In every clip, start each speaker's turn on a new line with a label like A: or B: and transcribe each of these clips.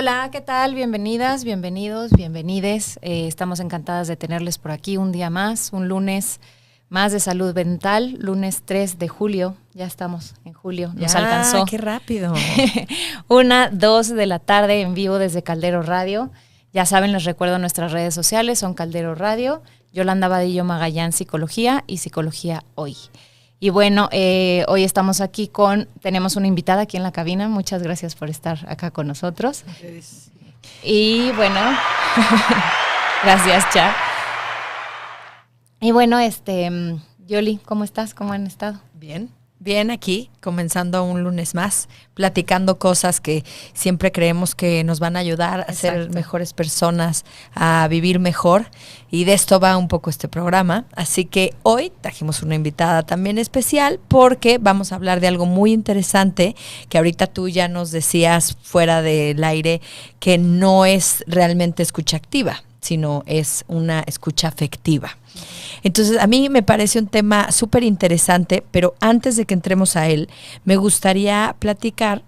A: Hola, ¿qué tal? Bienvenidas, bienvenidos, bienvenides. Estamos encantadas de tenerles por aquí un día más, un lunes más de salud mental, lunes 3 de julio. Ya estamos en julio, nos alcanzó.
B: ¡Qué rápido!
A: 2 de la tarde en vivo desde Caldero Radio. Ya saben, les recuerdo nuestras redes sociales, son Caldero Radio, Yolanda Vadillo Magallán Psicología y Psicología Hoy. Y bueno, hoy estamos aquí tenemos una invitada aquí en la cabina. Muchas gracias por estar acá con nosotros. Y bueno, gracias, Cha. Y bueno, Yoli, ¿cómo estás? ¿Cómo han estado?
B: Bien aquí, comenzando un lunes más, platicando cosas que siempre creemos que nos van a ayudar a ser mejores personas, a vivir mejor, y de esto va un poco este programa. Así que hoy trajimos una invitada también especial porque vamos a hablar de algo muy interesante que ahorita tú ya nos decías fuera del aire que no es realmente escucha activa, sino es una escucha afectiva. Entonces, a mí me parece un tema súper interesante, pero antes de que entremos a él, me gustaría platicar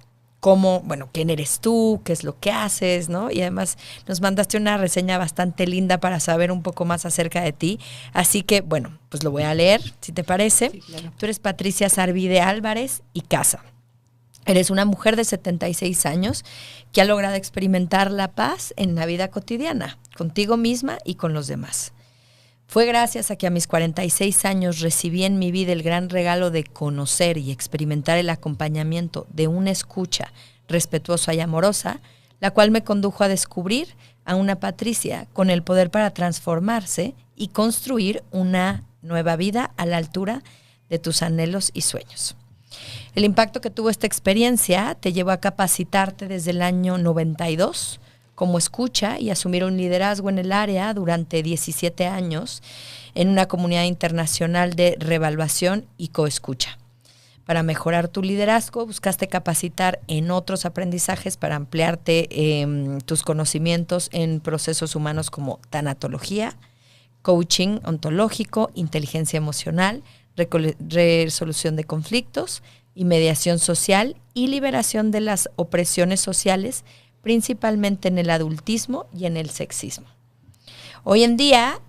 B: quién eres tú, qué es lo que haces, ¿no? Y además nos mandaste una reseña bastante linda para saber un poco más acerca de ti. Así que, bueno, pues lo voy a leer, si te parece.
C: Sí, claro.
B: Tú eres Patricia Sarvide Álvarez y Casa. Eres una mujer de 76 años que ha logrado experimentar la paz en la vida cotidiana, contigo misma y con los demás. Fue gracias a que a mis 46 años recibí en mi vida el gran regalo de conocer y experimentar el acompañamiento de una escucha respetuosa y amorosa, la cual me condujo a descubrir a una Patricia con el poder para transformarse y construir una nueva vida a la altura de tus anhelos y sueños. El impacto que tuvo esta experiencia te llevó a capacitarte desde el año 92 como escucha y asumir un liderazgo en el área durante 17 años en una comunidad internacional de reevaluación y coescucha. Para mejorar tu liderazgo, buscaste capacitar en otros aprendizajes para ampliarte tus conocimientos en procesos humanos como tanatología, coaching ontológico, inteligencia emocional, resolución de conflictos y mediación social y liberación de las opresiones sociales, principalmente en el adultismo y en el sexismo. Hoy en día,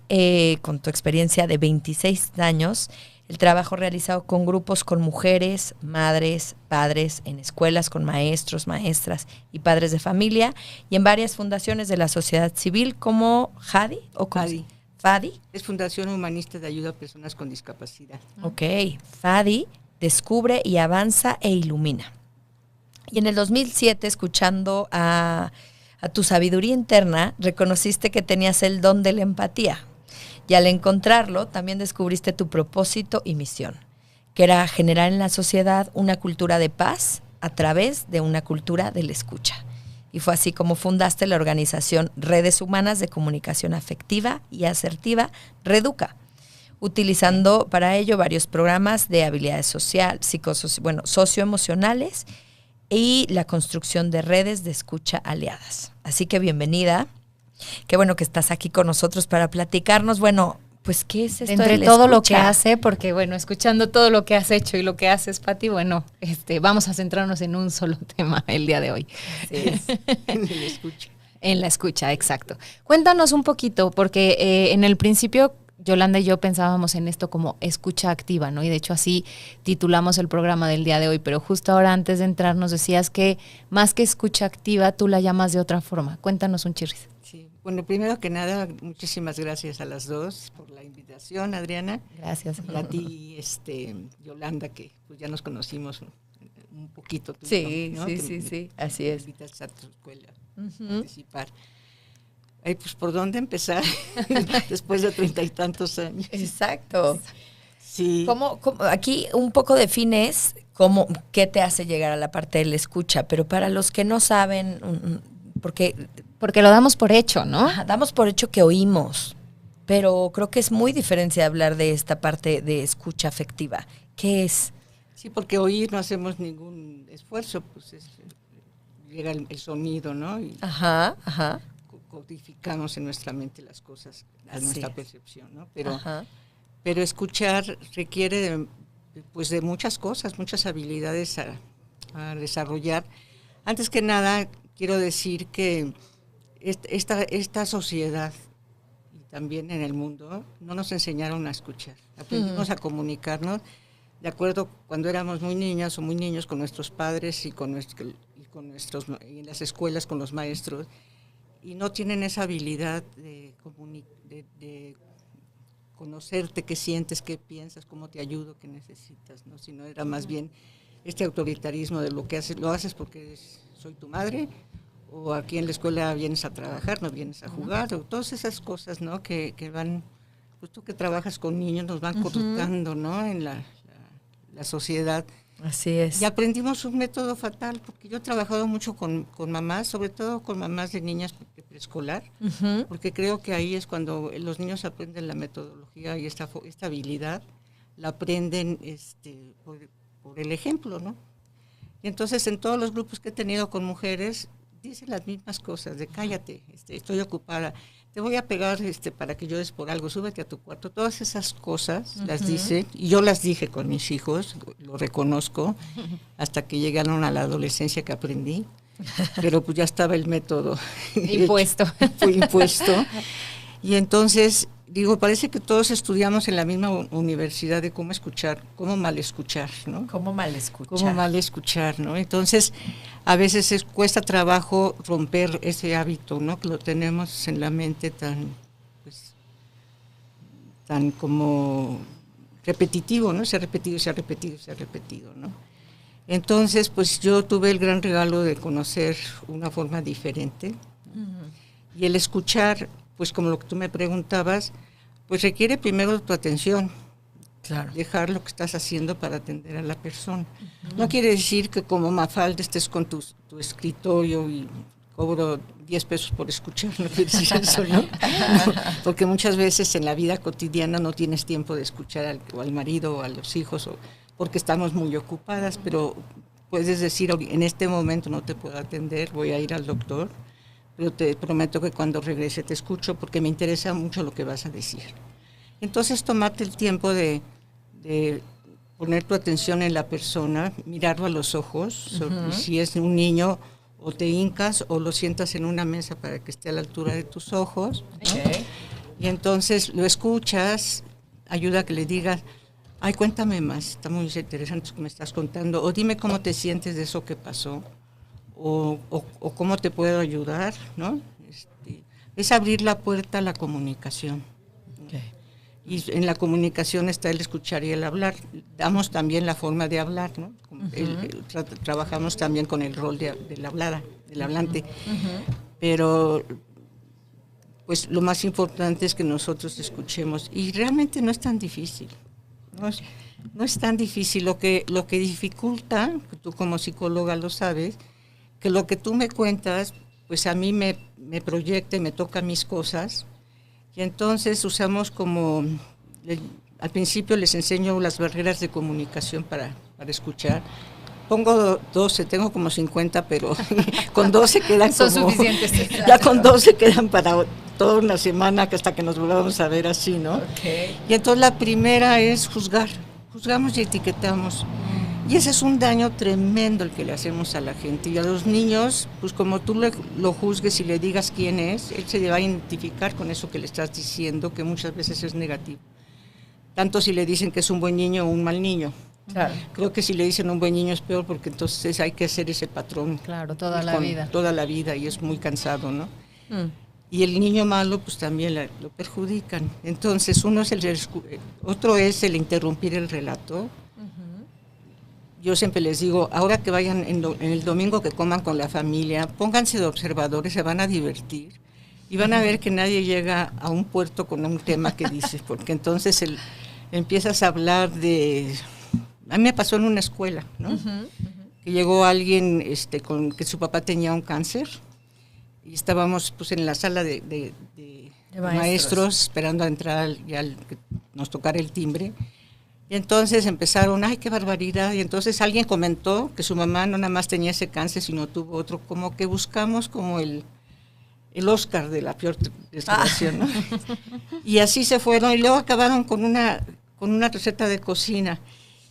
B: con tu experiencia de 26 años, el trabajo realizado con grupos con mujeres, madres, padres, en escuelas con maestros, maestras y padres de familia, y en varias fundaciones de la sociedad civil como JADI o
C: FADI.
B: FADI.
C: Es Fundación Humanista de Ayuda a Personas con Discapacidad.
B: Ok, FADI descubre y avanza e ilumina. Y en el 2007, escuchando a tu sabiduría interna, reconociste que tenías el don de la empatía. Y al encontrarlo, también descubriste tu propósito y misión, que era generar en la sociedad una cultura de paz a través de una cultura de la escucha. Y fue así como fundaste la organización Redes Humanas de Comunicación Afectiva y Asertiva, Reduca, utilizando para ello varios programas de habilidades socioemocionales y la construcción de redes de escucha aliadas. Así que bienvenida. Qué bueno que estás aquí con nosotros para platicarnos. Bueno, pues, ¿qué es esto
A: Entre
B: de la
A: todo
B: escucha?
A: lo que hace, porque bueno, escuchando todo lo que has hecho y lo que haces, Pati, bueno, vamos a centrarnos en un solo tema el día de hoy.
B: Así es.
C: Le escucha.
A: En la escucha, exacto. Cuéntanos un poquito, porque en el principio Yolanda y yo pensábamos en esto como escucha activa, ¿no? Y de hecho así titulamos el programa del día de hoy, pero justo ahora antes de entrar nos decías que más que escucha activa, tú la llamas de otra forma. Cuéntanos un chirris.
C: Sí. Bueno, primero que nada, muchísimas gracias a las dos por la invitación, Adriana.
A: Gracias.
C: Y a ti, Yolanda, que pues ya nos conocimos un poquito. Tú,
B: Sí,
C: ¿no?
B: sí, así es.
C: Me invitas a tu escuela a participar. Ay, pues, ¿por dónde empezar? Después de 30 y tantos años.
B: Exacto.
C: Sí.
B: ¿Cómo, aquí un poco defines qué te hace llegar a la parte de la escucha, pero para los que no saben, porque
A: lo damos por hecho, ¿no?
B: damos por hecho que oímos, pero creo que es muy diferente hablar de esta parte de escucha afectiva. ¿Qué es?
C: Sí, porque oír no hacemos ningún esfuerzo, pues llega el sonido, ¿no? Y
B: Ajá.
C: codificamos en nuestra mente las cosas, a nuestra percepción, ¿no? Pero escuchar requiere de muchas cosas, muchas habilidades a desarrollar. Antes que nada, quiero decir que esta sociedad y también en el mundo no nos enseñaron a escuchar. Aprendimos a comunicarnos de acuerdo cuando éramos muy niñas o muy niños con nuestros padres y en las escuelas con los maestros, y no tienen esa habilidad de conocerte, qué sientes, qué piensas, cómo te ayudo, qué necesitas, ¿no? Sino era más bien este autoritarismo de lo que haces, lo haces porque soy tu madre, o aquí en la escuela vienes a trabajar, no vienes a jugar, o todas esas cosas, ¿no? Que van, pues tú que trabajas con niños, nos van cortando, ¿no? En la sociedad.
B: Así es.
C: Y aprendimos un método fatal, porque yo he trabajado mucho con mamás, sobre todo con mamás de niñas de preescolar, porque creo que ahí es cuando los niños aprenden la metodología y esta habilidad, la aprenden por el ejemplo, ¿no? Y entonces en todos los grupos que he tenido con mujeres, dicen las mismas cosas, de cállate, estoy ocupada, te voy a pegar para que llores por algo, súbete a tu cuarto, todas esas cosas las dicen, y yo las dije con mis hijos, lo reconozco, hasta que llegaron a la adolescencia que aprendí, pero pues ya estaba el método
A: impuesto.
C: Fue impuesto, y entonces digo, parece que todos estudiamos en la misma universidad de cómo escuchar, cómo mal escuchar, ¿no?
B: Cómo mal escuchar.
C: Cómo mal escuchar, ¿no? Entonces, a veces cuesta trabajo romper ese hábito, ¿no? Que lo tenemos en la mente tan como repetitivo, ¿no? Se ha repetido, ¿no? Entonces, pues yo tuve el gran regalo de conocer una forma diferente. Y el escuchar, pues como lo que tú me preguntabas, pues requiere primero tu atención. Claro. Dejar lo que estás haciendo para atender a la persona. No quiere decir que como Mafalda estés con tu escritorio y cobro 10 pesos por escuchar, no quiere decir eso, ¿no? Porque muchas veces en la vida cotidiana no tienes tiempo de escuchar al marido o a los hijos, porque estamos muy ocupadas, pero puedes decir, en este momento no te puedo atender, voy a ir al doctor, pero te prometo que cuando regrese te escucho porque me interesa mucho lo que vas a decir. Entonces, tomarte el tiempo de poner tu atención en la persona, mirarlo a los ojos, si es un niño, o te hincas o lo sientas en una mesa para que esté a la altura de tus ojos, ¿no? Y entonces lo escuchas, ayuda a que le digas, ay, cuéntame más, está muy interesante lo que me estás contando, o dime cómo te sientes de eso que pasó, o cómo te puedo ayudar, ¿no? Es abrir la puerta a la comunicación. Y en la comunicación está el escuchar y el hablar. Damos también la forma de hablar, ¿no? Trabajamos también con el rol del hablante. Pero pues lo más importante es que nosotros escuchemos. Y realmente no es tan difícil. No es tan difícil. Lo que dificulta, tú como psicóloga lo sabes, que lo que tú me cuentas, pues a mí me proyecta y me toca mis cosas. Y entonces usamos al principio les enseño las barreras de comunicación para escuchar. Pongo 12, tengo como 50, pero con 12 quedan
A: son suficientes.
C: Ya con 12 quedan para toda una semana hasta que nos volvamos a ver así, ¿no?
B: Okay.
C: Y entonces la primera es juzgar. Juzgamos y etiquetamos. Y ese es un daño tremendo el que le hacemos a la gente. Y a los niños, pues como tú lo juzgues y le digas quién es, él se va a identificar con eso que le estás diciendo, que muchas veces es negativo. Tanto si le dicen que es un buen niño o un mal niño.
B: Claro.
C: Creo que si le dicen un buen niño es peor, porque entonces hay que hacer ese patrón.
A: Claro, toda la vida.
C: Toda la vida, y es muy cansado, ¿no? Y el niño malo, pues también lo perjudican. Entonces, otro es el interrumpir el relato. Yo siempre les digo, ahora que vayan en el domingo que coman con la familia, pónganse de observadores, se van a divertir y van a ver que nadie llega a un puerto con un tema que dices, porque entonces empiezas a hablar de... A mí me pasó en una escuela, ¿no? Que llegó alguien que su papá tenía un cáncer y estábamos pues en la sala de maestros esperando a entrar que nos tocara el timbre. Y entonces empezaron, ay, qué barbaridad. Y entonces alguien comentó que su mamá no nada más tenía ese cáncer, sino tuvo otro, como que buscamos como el Oscar de la peor desgracia, ¿no? Y así se fueron, y luego acabaron con una receta de cocina.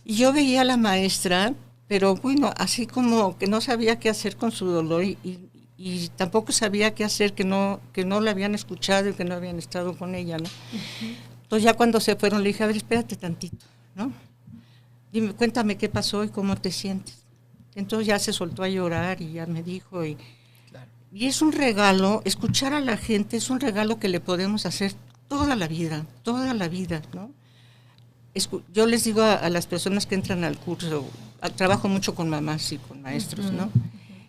C: Y yo veía a la maestra, pero bueno, así como que no sabía qué hacer con su dolor, y y tampoco sabía qué hacer, que no la habían escuchado y que no habían estado con ella, ¿no? Entonces ya cuando se fueron le dije, a ver, espérate tantito, ¿no? Dime, cuéntame qué pasó y cómo te sientes. Entonces ya se soltó a llorar y ya me dijo, y es un regalo, escuchar a la gente es un regalo que le podemos hacer toda la vida, ¿no? Yo les digo a las personas que entran al curso, trabajo mucho con mamás y con maestros, ¿no?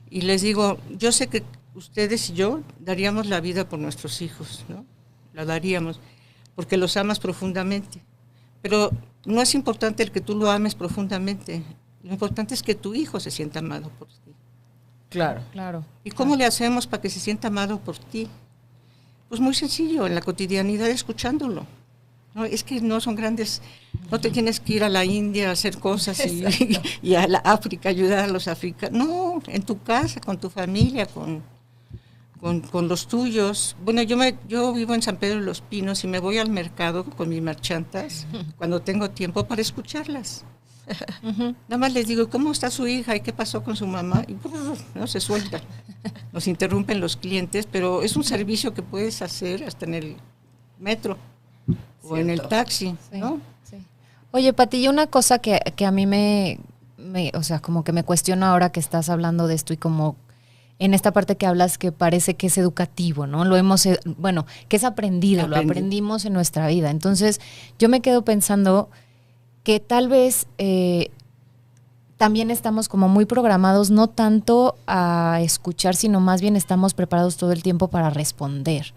C: Y les digo, yo sé que ustedes y yo daríamos la vida por nuestros hijos, ¿no? La daríamos, porque los amas profundamente. Pero no es importante el que tú lo ames profundamente, lo importante es que tu hijo se sienta amado por ti.
B: Claro.
C: ¿Y cómo le hacemos para que se sienta amado por ti? Pues muy sencillo, en la cotidianidad, escuchándolo. No, es que no son grandes, no te tienes que ir a la India a hacer cosas y a la África, ayudar a los africanos. No, en tu casa, con tu familia, con los tuyos. Bueno, yo vivo en San Pedro de los Pinos y me voy al mercado con mis marchantas cuando tengo tiempo para escucharlas. Nada más les digo, ¿cómo está su hija? ¿Y qué pasó con su mamá? Y no se sueltan. Nos interrumpen los clientes, pero es un servicio que puedes hacer hasta en el metro. Cierto. O en el taxi, sí, ¿no?
A: Sí. Oye, Pati, y una cosa que a mí o sea, como que me cuestiono ahora que estás hablando de esto y como en esta parte que hablas que parece que es educativo, ¿no? Que es aprendido, lo aprendimos en nuestra vida. Entonces, yo me quedo pensando que tal vez también estamos como muy programados, no tanto a escuchar, sino más bien estamos preparados todo el tiempo para responder,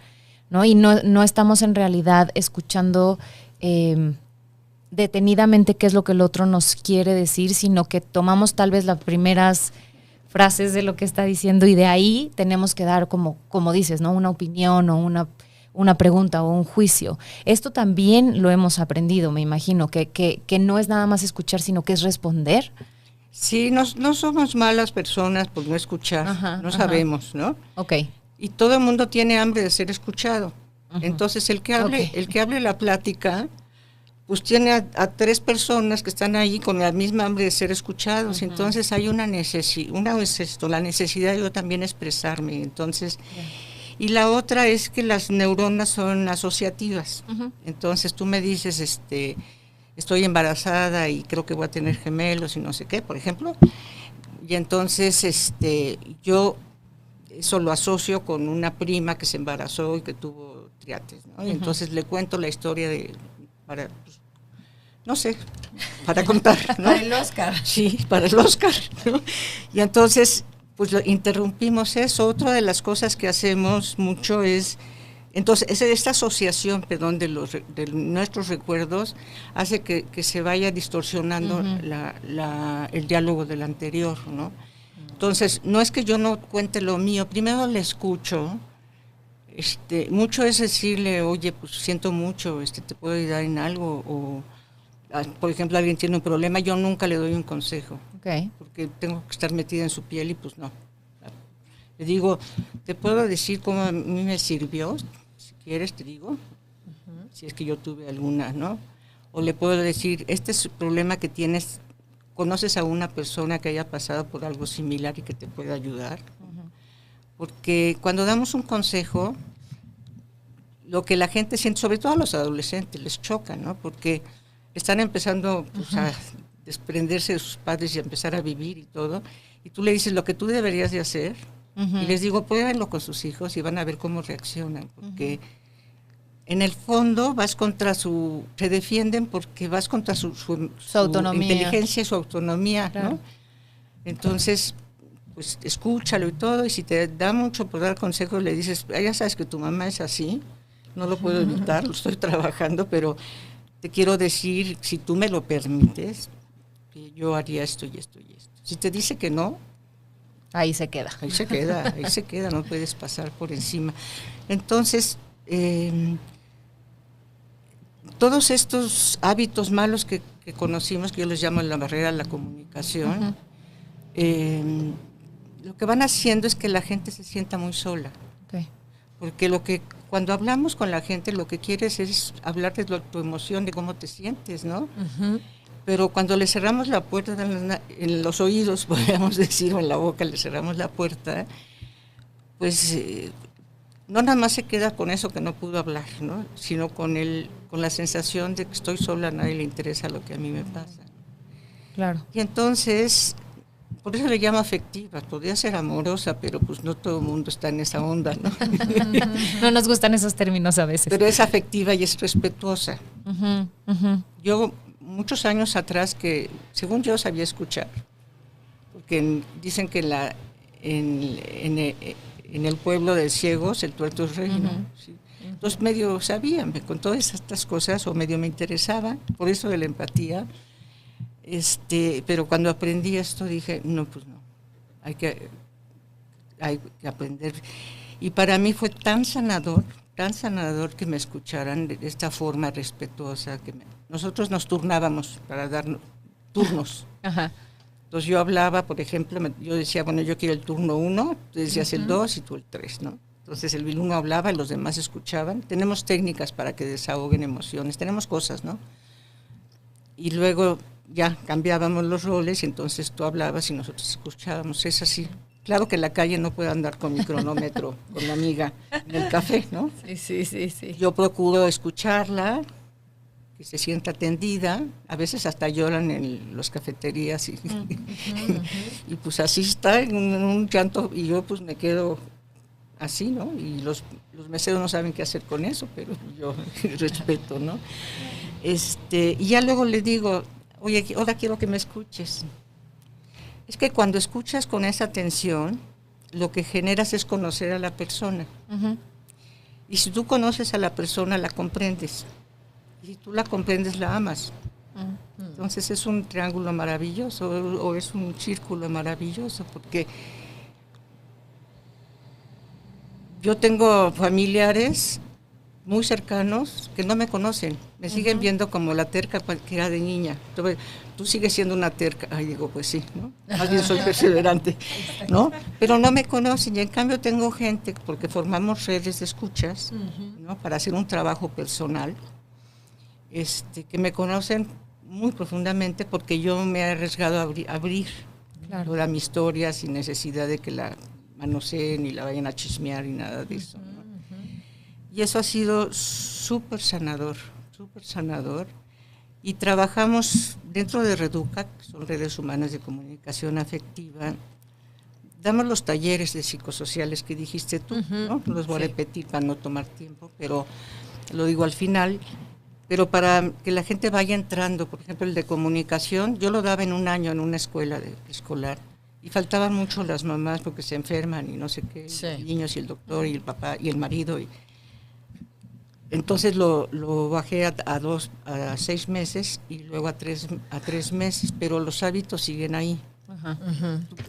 A: ¿no? Y no estamos en realidad escuchando detenidamente qué es lo que el otro nos quiere decir, sino que tomamos tal vez las primeras frases de lo que está diciendo y de ahí tenemos que dar como dices, ¿no? Una opinión o una pregunta o un juicio. Esto también lo hemos aprendido, me imagino, que no es nada más escuchar, sino que es responder.
C: Sí, no somos malas personas por no escuchar, sabemos, ¿no?
A: Ok.
C: Y todo el mundo tiene hambre de ser escuchado. Entonces el que hable la plática, pues tiene a 3 personas que están ahí con la misma hambre de ser escuchados. Entonces hay la necesidad de yo también expresarme. Entonces, y la otra es que las neuronas son asociativas. Entonces tú me dices, estoy embarazada y creo que voy a tener gemelos y no sé qué, por ejemplo. Y entonces yo eso lo asocio con una prima que se embarazó y que tuvo triates, ¿no? Y entonces le cuento la historia para contar, ¿no?
B: Para el Oscar.
C: Sí, para el Oscar, ¿no? Y entonces, pues interrumpimos eso. Otra de las cosas que hacemos mucho es, entonces, esta asociación, de nuestros recuerdos hace que se vaya distorsionando el diálogo del anterior, ¿no? Entonces, no es que yo no cuente lo mío, primero le escucho. Mucho es decirle, oye, pues siento mucho, te puedo ayudar en algo, o por ejemplo, alguien tiene un problema, yo nunca le doy un consejo, porque tengo que estar metida en su piel y pues no. Le digo, te puedo decir cómo a mí me sirvió, si quieres te digo, si es que yo tuve alguna, ¿no? O le puedo decir, este es el problema que tienes, ¿conoces a una persona que haya pasado por algo similar y que te pueda ayudar? Porque cuando damos un consejo, lo que la gente siente, sobre todo a los adolescentes, les choca, ¿no? Porque están empezando pues, a desprenderse de sus padres y a empezar a vivir y todo, y tú le dices lo que tú deberías de hacer, y les digo, pruébenlo con sus hijos y van a ver cómo reaccionan, porque en el fondo se defienden porque vas contra su autonomía, inteligencia y su autonomía, claro. ¿No? Entonces, pues escúchalo y todo, y si te da mucho por dar consejos, le dices, ya sabes que tu mamá es así, no lo puedo evitar, lo estoy trabajando, pero te quiero decir, si tú me lo permites, que yo haría esto y esto y esto. Si te dice que no,
A: ahí se queda.
C: Ahí se queda, no puedes pasar por encima. Entonces, todos estos hábitos malos que conocimos, que yo les llamo la barrera de la comunicación, lo que van haciendo es que la gente se sienta muy sola. Porque cuando hablamos con la gente, lo que quieres es hablar de tu emoción, de cómo te sientes, ¿no? Pero cuando le cerramos la puerta en los oídos, podríamos decir, o en la boca le cerramos la puerta, pues no nada más se queda con eso que no pudo hablar, ¿no? Sino con la sensación de que estoy sola, a nadie le interesa lo que a mí me pasa.
A: Claro.
C: Y entonces, por eso le llamo afectiva, podría ser amorosa, pero pues no todo el mundo está en esa onda, ¿no?
A: No nos gustan esos términos a veces.
C: Pero es afectiva y es respetuosa. Yo, muchos años atrás, que según yo sabía escuchar, porque dicen que en el pueblo de ciegos el tuerto es rey, ¿no? Sí. Entonces medio sabía, con todas estas cosas, o medio me interesaba, por eso de la empatía, pero cuando aprendí esto dije, no, pues no, hay que aprender. Y para mí fue tan sanador que me escucharan de esta forma respetuosa. Nosotros nos turnábamos para dar turnos.
A: Ajá.
C: Entonces yo hablaba, por ejemplo, yo decía, bueno, yo quiero el turno 1, tú decías el 2 y tú el 3, ¿no? Entonces el 1 hablaba y los demás escuchaban. Tenemos técnicas para que desahoguen emociones, tenemos cosas, ¿no? Y luego ya cambiábamos los roles y entonces tú hablabas y nosotros escuchábamos, es así. Claro que en la calle no puedo andar con mi cronómetro con la amiga en el café, ¿no?
B: Sí.
C: Yo procuro escucharla, que se sienta atendida, a veces hasta lloran en las cafeterías y pues así está, en un llanto, y yo pues me quedo así, ¿no? Y los meseros no saben qué hacer con eso, pero yo respeto, ¿no? Y ya luego le digo, oye, ahora quiero que me escuches. Es que cuando escuchas con esa atención, lo que generas es conocer a la persona. Y si tú conoces a la persona, la comprendes. Y si tú la comprendes, la amas. Entonces es un triángulo maravilloso, o es un círculo maravilloso, porque yo tengo familiares muy cercanos que no me conocen, me siguen viendo como la terca que era de niña. Entonces, tú sigues siendo una terca. Ay, digo, pues sí, ¿no? Más bien soy perseverante, ¿no? Pero no me conocen, y en cambio tengo gente, porque formamos redes de escuchas, ¿no? Para hacer un trabajo personal, que me conocen muy profundamente, porque yo me he arriesgado a abrir toda mi historia sin necesidad de que la manoseen ni la vayan a chismear y nada de eso, ¿no? Y eso ha sido súper sanador. Y trabajamos dentro de Reduca, que son redes humanas de comunicación afectiva. Damos los talleres de psicosociales que dijiste tú, ¿no? Los voy a repetir para no tomar tiempo, pero lo digo al final. Pero para que la gente vaya entrando, por ejemplo, el de comunicación, yo lo daba en un año en una escuela escolar. Y faltaban mucho las mamás porque se enferman y no sé qué, los niños y el doctor y el papá y el marido. Entonces lo bajé a 6 meses y luego a 3 meses, pero los hábitos siguen ahí.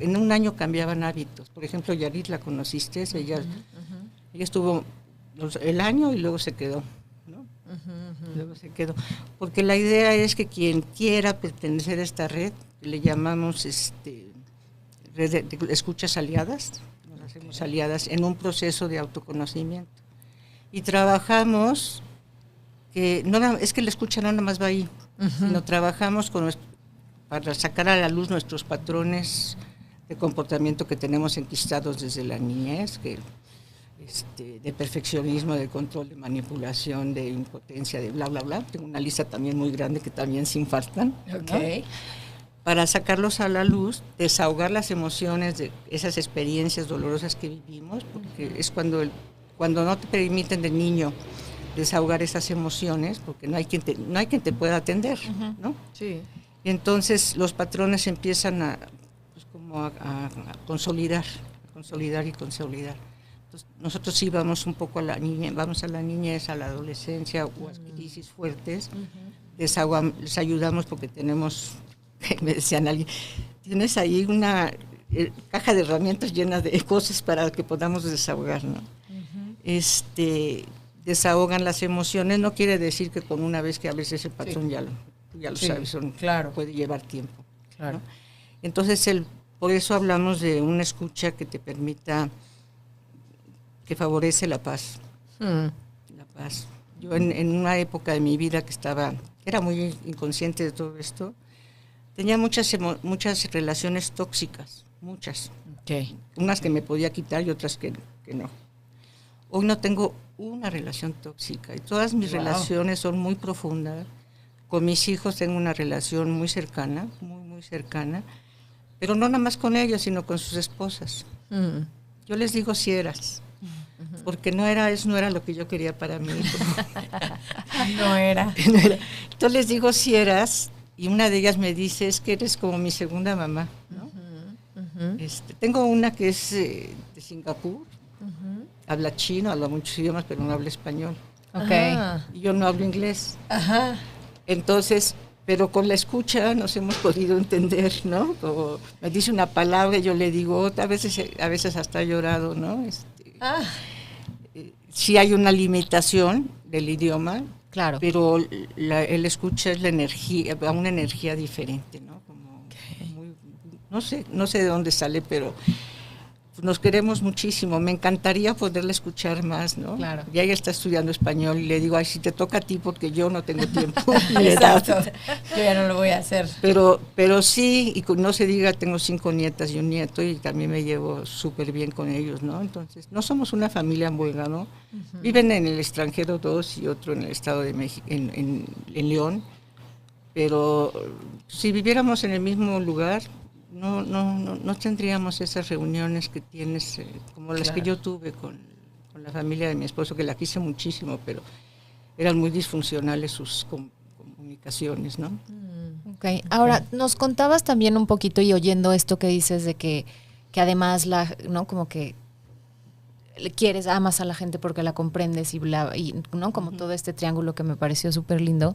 C: En un año cambiaban hábitos. Por ejemplo, Yarit, la conociste, ella estuvo el año y luego se quedó, ¿no? Luego se quedó. Porque la idea es que quien quiera pertenecer a esta red, le llamamos red de escuchas aliadas, nos hacemos aliadas en un proceso de autoconocimiento. Y trabajamos, es que la escucha no nada más va ahí, sino trabajamos para sacar a la luz nuestros patrones de comportamiento que tenemos enquistados desde la niñez, de perfeccionismo, de control, de manipulación, de impotencia, de bla, bla, bla. Tengo una lista también muy grande que también se infartan, ¿no? Para sacarlos a la luz, desahogar las emociones de esas experiencias dolorosas que vivimos, porque es cuando no te permiten de niño desahogar esas emociones, porque no hay quien te pueda atender, ¿no? Sí. Y entonces los patrones empiezan a consolidar. Entonces, nosotros sí vamos un poco a la niñez, a la adolescencia o a crisis fuertes, les ayudamos porque tenemos, me decían alguien, tienes ahí una caja de herramientas llena de cosas para que podamos desahogar, ¿no? Desahogan las emociones, no quiere decir que con una vez que hables ese patrón ya lo sabes, puede llevar tiempo, ¿no? Entonces por eso hablamos de una escucha que te permita, que favorece la paz. La paz. Yo en una época de mi vida era muy inconsciente de todo esto, tenía muchas relaciones tóxicas, muchas.
B: Okay.
C: Unas que me podía quitar y otras que no. Hoy no tengo una relación tóxica y todas mis relaciones son muy profundas. Con mis hijos tengo una relación muy cercana, muy cercana, pero no nada más con ellos, sino con sus esposas. Yo les digo sieras, porque eso no era lo que yo quería para mí.
B: No era.
C: Entonces les digo sieras, y una de ellas me dice, es que eres como mi segunda mamá, ¿no? Tengo una que es de Singapur, habla chino, habla muchos idiomas, pero no habla español.
A: Okay.
C: Y yo no hablo inglés.
B: Ajá.
C: Entonces, pero con la escucha nos hemos podido entender, ¿no? Como me dice una palabra y yo le digo otra, a veces hasta he llorado, ¿no? Sí hay una limitación del idioma,
A: Claro.
C: pero el escucha es la energía, una energía diferente, ¿no? Como muy, no sé de dónde sale, pero nos queremos muchísimo. Me encantaría poderle escuchar más, ¿no?
A: Claro.
C: Ya ella está estudiando español y le digo, ay, si te toca a ti porque yo no tengo tiempo.
B: Exacto. Yo ya no lo voy a hacer.
C: Pero sí, y no se diga, tengo 5 nietas y un nieto y también me llevo súper bien con ellos, ¿no? Entonces, no somos una familia buena, ¿no? Viven en el extranjero 2 y otro en el Estado de México, en León, pero si viviéramos en el mismo lugar, no tendríamos esas reuniones que tienes, como las que yo tuve con la familia de mi esposo, que la quise muchísimo, pero eran muy disfuncionales sus comunicaciones, ¿no?
A: Okay. Ahora, nos contabas también un poquito y oyendo esto que dices de que además ¿no? Como que amas a la gente porque la comprendes y ¿no? Como todo este triángulo que me pareció súper lindo,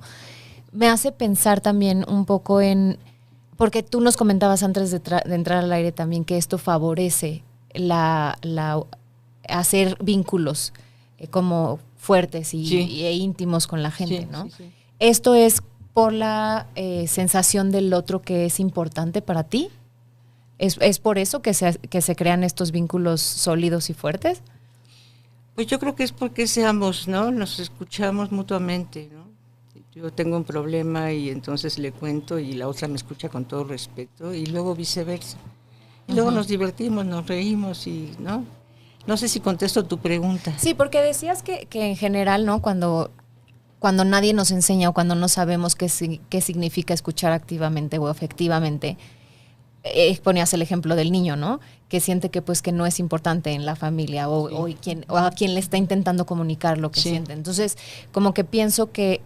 A: me hace pensar también un poco porque tú nos comentabas antes de entrar al aire también que esto favorece hacer vínculos como fuertes e íntimos con la gente, ¿no? Sí. ¿Esto es por la sensación del otro que es importante para ti? ¿Es por eso que se crean estos vínculos sólidos y fuertes?
C: Pues yo creo que es porque seamos, ¿no? Nos escuchamos mutuamente, ¿no? Yo tengo un problema y entonces le cuento y la otra me escucha con todo respeto y luego viceversa. Y luego nos divertimos, nos reímos y, ¿no? No sé si contesto tu pregunta.
A: Sí, porque decías que en general, ¿no? Cuando nadie nos enseña o cuando no sabemos qué significa escuchar activamente o efectivamente, ponías el ejemplo del niño, ¿no? Que siente que pues que no es importante en la familia o a quien le está intentando comunicar lo que siente. Entonces, como que pienso que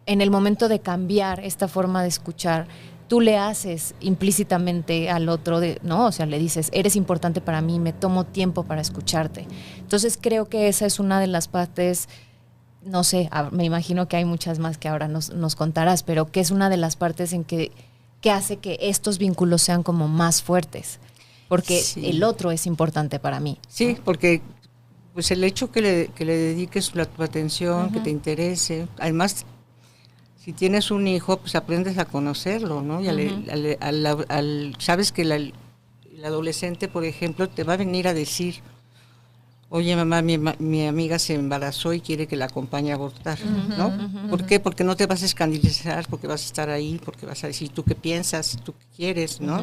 A: en el momento de cambiar esta forma de escuchar, tú le haces implícitamente al otro, ¿no? O sea, le dices, eres importante para mí, me tomo tiempo para escucharte. Entonces, creo que esa es una de las partes, no sé, me imagino que hay muchas más que ahora nos contarás, pero que es una de las partes en que hace que estos vínculos sean como más fuertes, porque el otro es importante para mí.
C: Sí, porque pues el hecho que le dediques tu atención, que te interese, además, si tienes un hijo, pues aprendes a conocerlo, ¿no? Y sabes que el adolescente, por ejemplo, te va a venir a decir, oye, mamá, mi amiga se embarazó y quiere que la acompañe a abortar, ¿no? ¿Por qué? Porque no te vas a escandalizar, porque vas a estar ahí, porque vas a decir tú qué piensas, tú qué quieres, ¿no?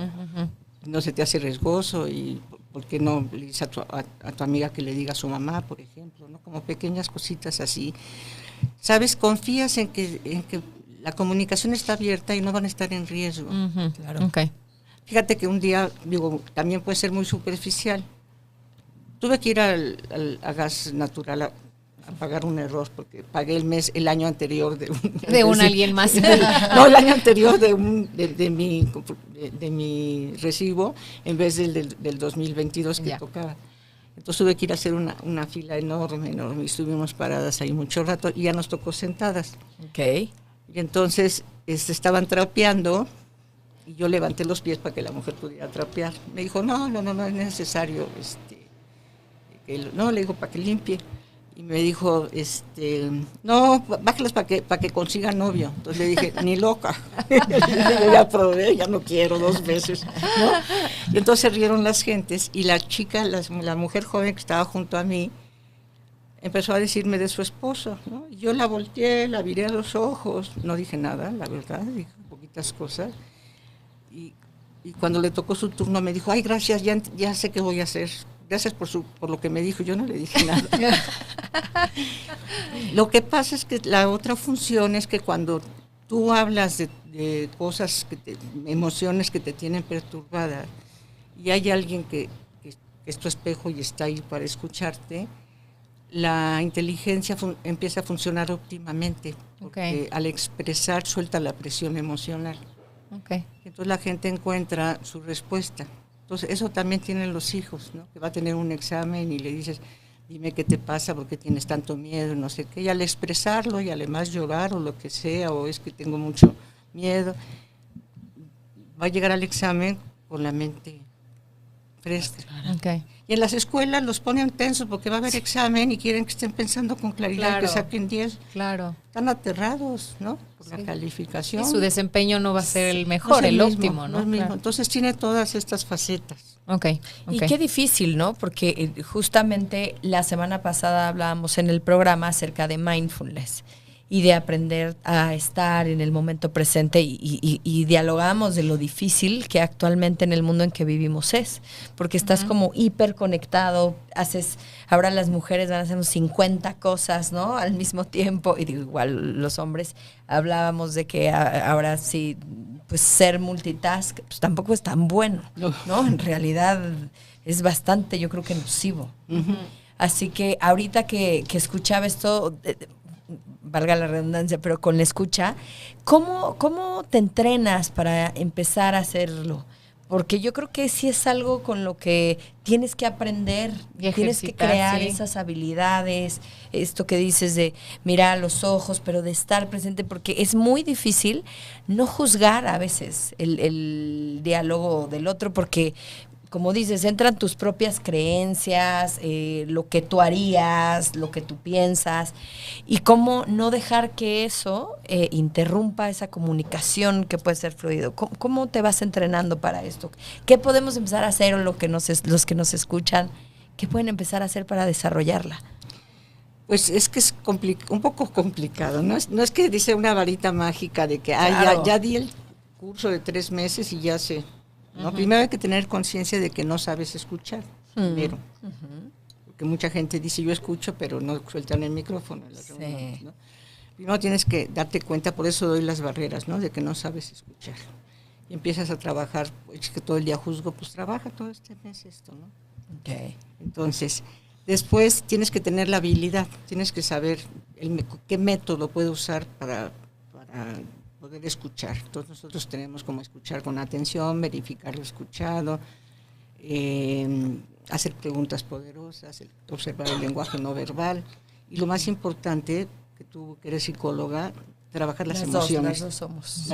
C: No se te hace riesgoso y ¿por qué no le dices a tu amiga que le diga a su mamá, por ejemplo, ¿no? Como pequeñas cositas así. ¿Sabes? Confías en que la comunicación está abierta y no van a estar en riesgo.
B: Claro.
A: Okay.
C: Fíjate que un día, también puede ser muy superficial. Tuve que ir a gas natural a pagar un error porque pagué el año anterior de
A: alguien más.
C: No, el año anterior de mi recibo en vez del 2022 que tocaba. Entonces tuve que ir a hacer una fila enorme y estuvimos paradas ahí mucho rato y ya nos tocó sentadas.
B: Okay.
C: Y entonces estaban trapeando y yo levanté los pies para que la mujer pudiera trapear. Me dijo, no es necesario, no, le digo, para que limpie. Y me dijo, no, bájalas para que consiga novio. Entonces le dije, ni loca. Yo ya probé, ya no quiero 2 veces, ¿no? Y entonces se rieron las gentes y la chica, la mujer joven que estaba junto a mí, empezó a decirme de su esposo, ¿no? Y yo la volteé, la miré a los ojos, no dije nada, la verdad, dije poquitas cosas. Y Y cuando le tocó su turno me dijo, ay, gracias, ya sé qué voy a hacer. Gracias por lo que me dijo. Yo no le dije nada. Lo que pasa es que la otra función es que cuando tú hablas de cosas, emociones que te tienen perturbada, y hay alguien que es tu espejo y está ahí para escucharte, la inteligencia empieza a funcionar óptimamente, porque al expresar suelta la presión emocional. Entonces la gente encuentra su respuesta. Entonces eso también tienen los hijos, ¿no? Que va a tener un examen y le dices, dime qué te pasa, por qué tienes tanto miedo, no sé qué, y al expresarlo y además llorar o lo que sea, o es que tengo mucho miedo, va a llegar al examen con la mente fresca. Y en las escuelas los ponen tensos porque va a haber examen y quieren que estén pensando con claridad, que saquen 10.
A: Claro.
C: Están aterrados, ¿no? Por la calificación.
A: Y su desempeño no va a ser el mejor, el óptimo, ¿no?
C: Claro. Entonces tiene todas estas facetas.
B: Y qué difícil, ¿no? Porque justamente la semana pasada hablábamos en el programa acerca de mindfulness y de aprender a estar en el momento presente y dialogamos de lo difícil que actualmente en el mundo en que vivimos es, porque estás como hiperconectado, ahora las mujeres van a hacer 50 cosas, ¿no? Al mismo tiempo, y digo, igual los hombres, hablábamos de que ahora sí, pues ser multitask, pues tampoco es tan bueno, ¿no? En realidad es bastante, yo creo que nocivo. Así que ahorita que escuchaba esto, valga la redundancia, pero con la escucha, ¿cómo te entrenas para empezar a hacerlo? Porque yo creo que sí es algo con lo que tienes que aprender, tienes que crear esas habilidades, esto que dices de mirar a los ojos, pero de estar presente, porque es muy difícil no juzgar a veces el diálogo del otro, porque como dices, entran tus propias creencias, lo que tú harías, lo que tú piensas, y cómo no dejar que eso interrumpa esa comunicación que puede ser fluido. ¿Cómo te vas entrenando para esto? ¿Qué podemos empezar a hacer o los que nos escuchan, qué pueden empezar a hacer para desarrollarla?
C: Pues es que es un poco complicado, ¿no? No es que dice una varita mágica de que ya di el curso de 3 meses y ya sé. ¿No? Primero hay que tener conciencia de que no sabes escuchar, primero. Porque mucha gente dice, yo escucho, pero no sueltan el micrófono en las reuniones, ¿no? Primero tienes que darte cuenta, por eso doy las barreras, ¿no? De que no sabes escuchar. Y empiezas a trabajar, pues que todo el día juzgo, pues trabaja todo este mes esto, ¿no? Entonces, después tienes que tener la habilidad, tienes que saber qué método puedo usar para poder escuchar. Entonces nosotros tenemos como escuchar con atención, verificar lo escuchado, hacer preguntas poderosas, observar el lenguaje no verbal, y lo más importante, que tú que eres psicóloga, trabajar las emociones.
B: Las dos somos.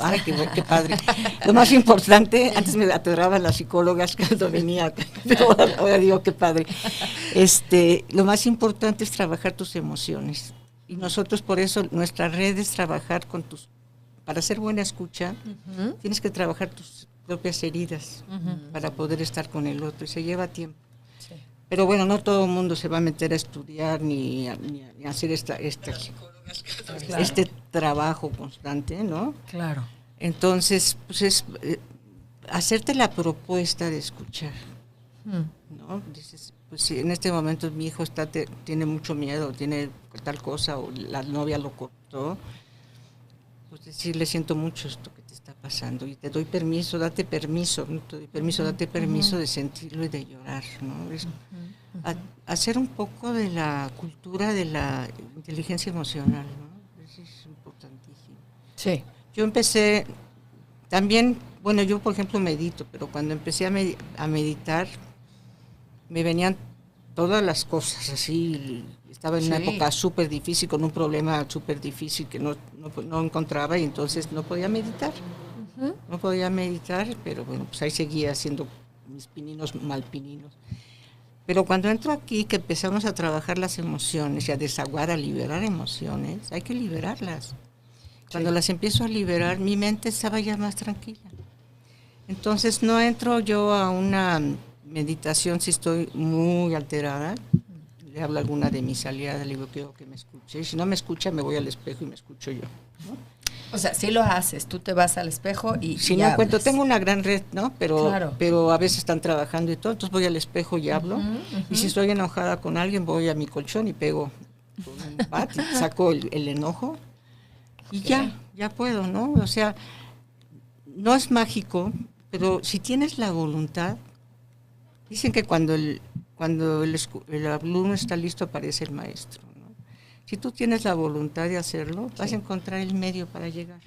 C: Ay, qué padre. Lo más importante, antes me aterraban las psicólogas cuando venía, pero ahora digo qué padre. Lo más importante es trabajar tus emociones. Y nosotros por eso nuestra red es trabajar para ser buena escucha, tienes que trabajar tus propias heridas para poder estar con el otro, y se lleva tiempo. Sí. Pero bueno, no todo el mundo se va a meter a estudiar ni a hacer este trabajo constante, ¿no?
B: Claro.
C: Entonces, pues es hacerte la propuesta de escuchar, ¿no? Dices, pues si en este momento mi hijo tiene mucho miedo, tiene tal cosa, o la novia lo cortó, pues decirle, siento mucho esto que te está pasando y te doy permiso, date permiso, ¿no? Te doy permiso, date permiso de sentirlo y de llorar, ¿no? Hacer un poco de la cultura de la inteligencia emocional, ¿no? Eso es importantísimo.
B: Sí.
C: Yo empecé también, bueno, yo por ejemplo medito, pero cuando empecé a meditar, me venían todas las cosas así. Estaba en una época súper difícil, con un problema súper difícil que no encontraba, y entonces no podía meditar. No podía meditar, pero bueno, pues ahí seguía haciendo mis pininos malpininos. Pero cuando entro aquí, que empezamos a trabajar las emociones y a desaguar, a liberar emociones, hay que liberarlas. Cuando las empiezo a liberar, mi mente estaba ya más tranquila. Entonces no entro yo a una meditación si estoy muy alterada. Le hablo a alguna de mis aliadas, le digo, quiero que me escuche. Si no me escucha, me voy al espejo y me escucho yo, ¿no?
B: O sea, sí lo haces, tú te vas al espejo y
C: Si
B: y
C: no encuentro,
B: hablas.
C: tengo una gran red, ¿no?
B: Claro.
C: Pero a veces están trabajando y todo, entonces voy al espejo y hablo. Y si estoy enojada con alguien, voy a mi colchón y pego con un bat y saco el enojo. Y ya puedo, ¿no? O sea, no es mágico, pero si tienes la voluntad, dicen que cuando el alumno está listo aparece el maestro, ¿no? Si tú tienes la voluntad de hacerlo, vas a encontrar el medio para llegar.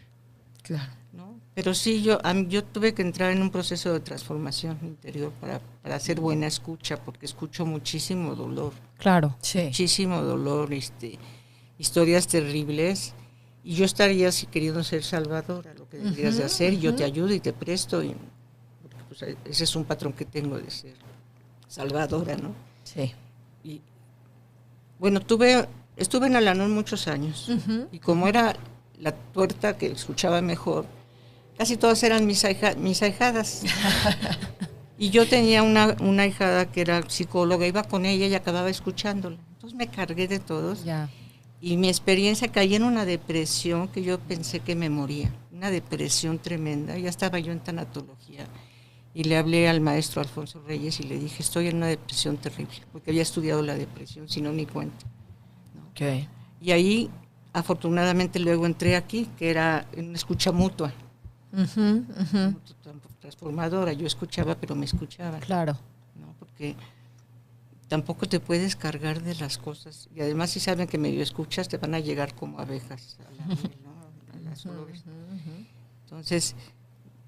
B: Claro.
C: ¿No? Pero sí, yo tuve que entrar en un proceso de transformación interior para hacer buena escucha, porque escucho muchísimo dolor,
A: Claro.
B: Sí.
C: muchísimo dolor, historias terribles, y yo estaría así queriendo ser salvadora, lo que deberías de hacer, y yo te ayudo y te presto, porque, pues, ese es un patrón que tengo de ser salvadora, ¿no?
B: Sí.
C: Y bueno, estuve en Al-Anon muchos años, y como era la tuerta que escuchaba mejor, casi todas eran mis ahijadas. Y yo tenía una ahijada que era psicóloga, iba con ella y acababa escuchándola. Entonces me cargué de todos.
A: Ya.
C: Y mi experiencia caí en una depresión que yo pensé que me moría. Una depresión tremenda. Ya estaba yo en tanatología. Y le hablé al maestro Alfonso Reyes y le dije, estoy en una depresión terrible, porque había estudiado la depresión, si no ni cuenta, ¿no?
B: Okay.
C: Y ahí, afortunadamente, luego entré aquí, que era en una escucha mutua. Transformadora, yo escuchaba pero me escuchaban,
A: Claro.
C: ¿no? Porque tampoco te puedes cargar de las cosas, y además si saben que medio escuchas te van a llegar como abejas a la miel, ¿no? A las flores. Entonces,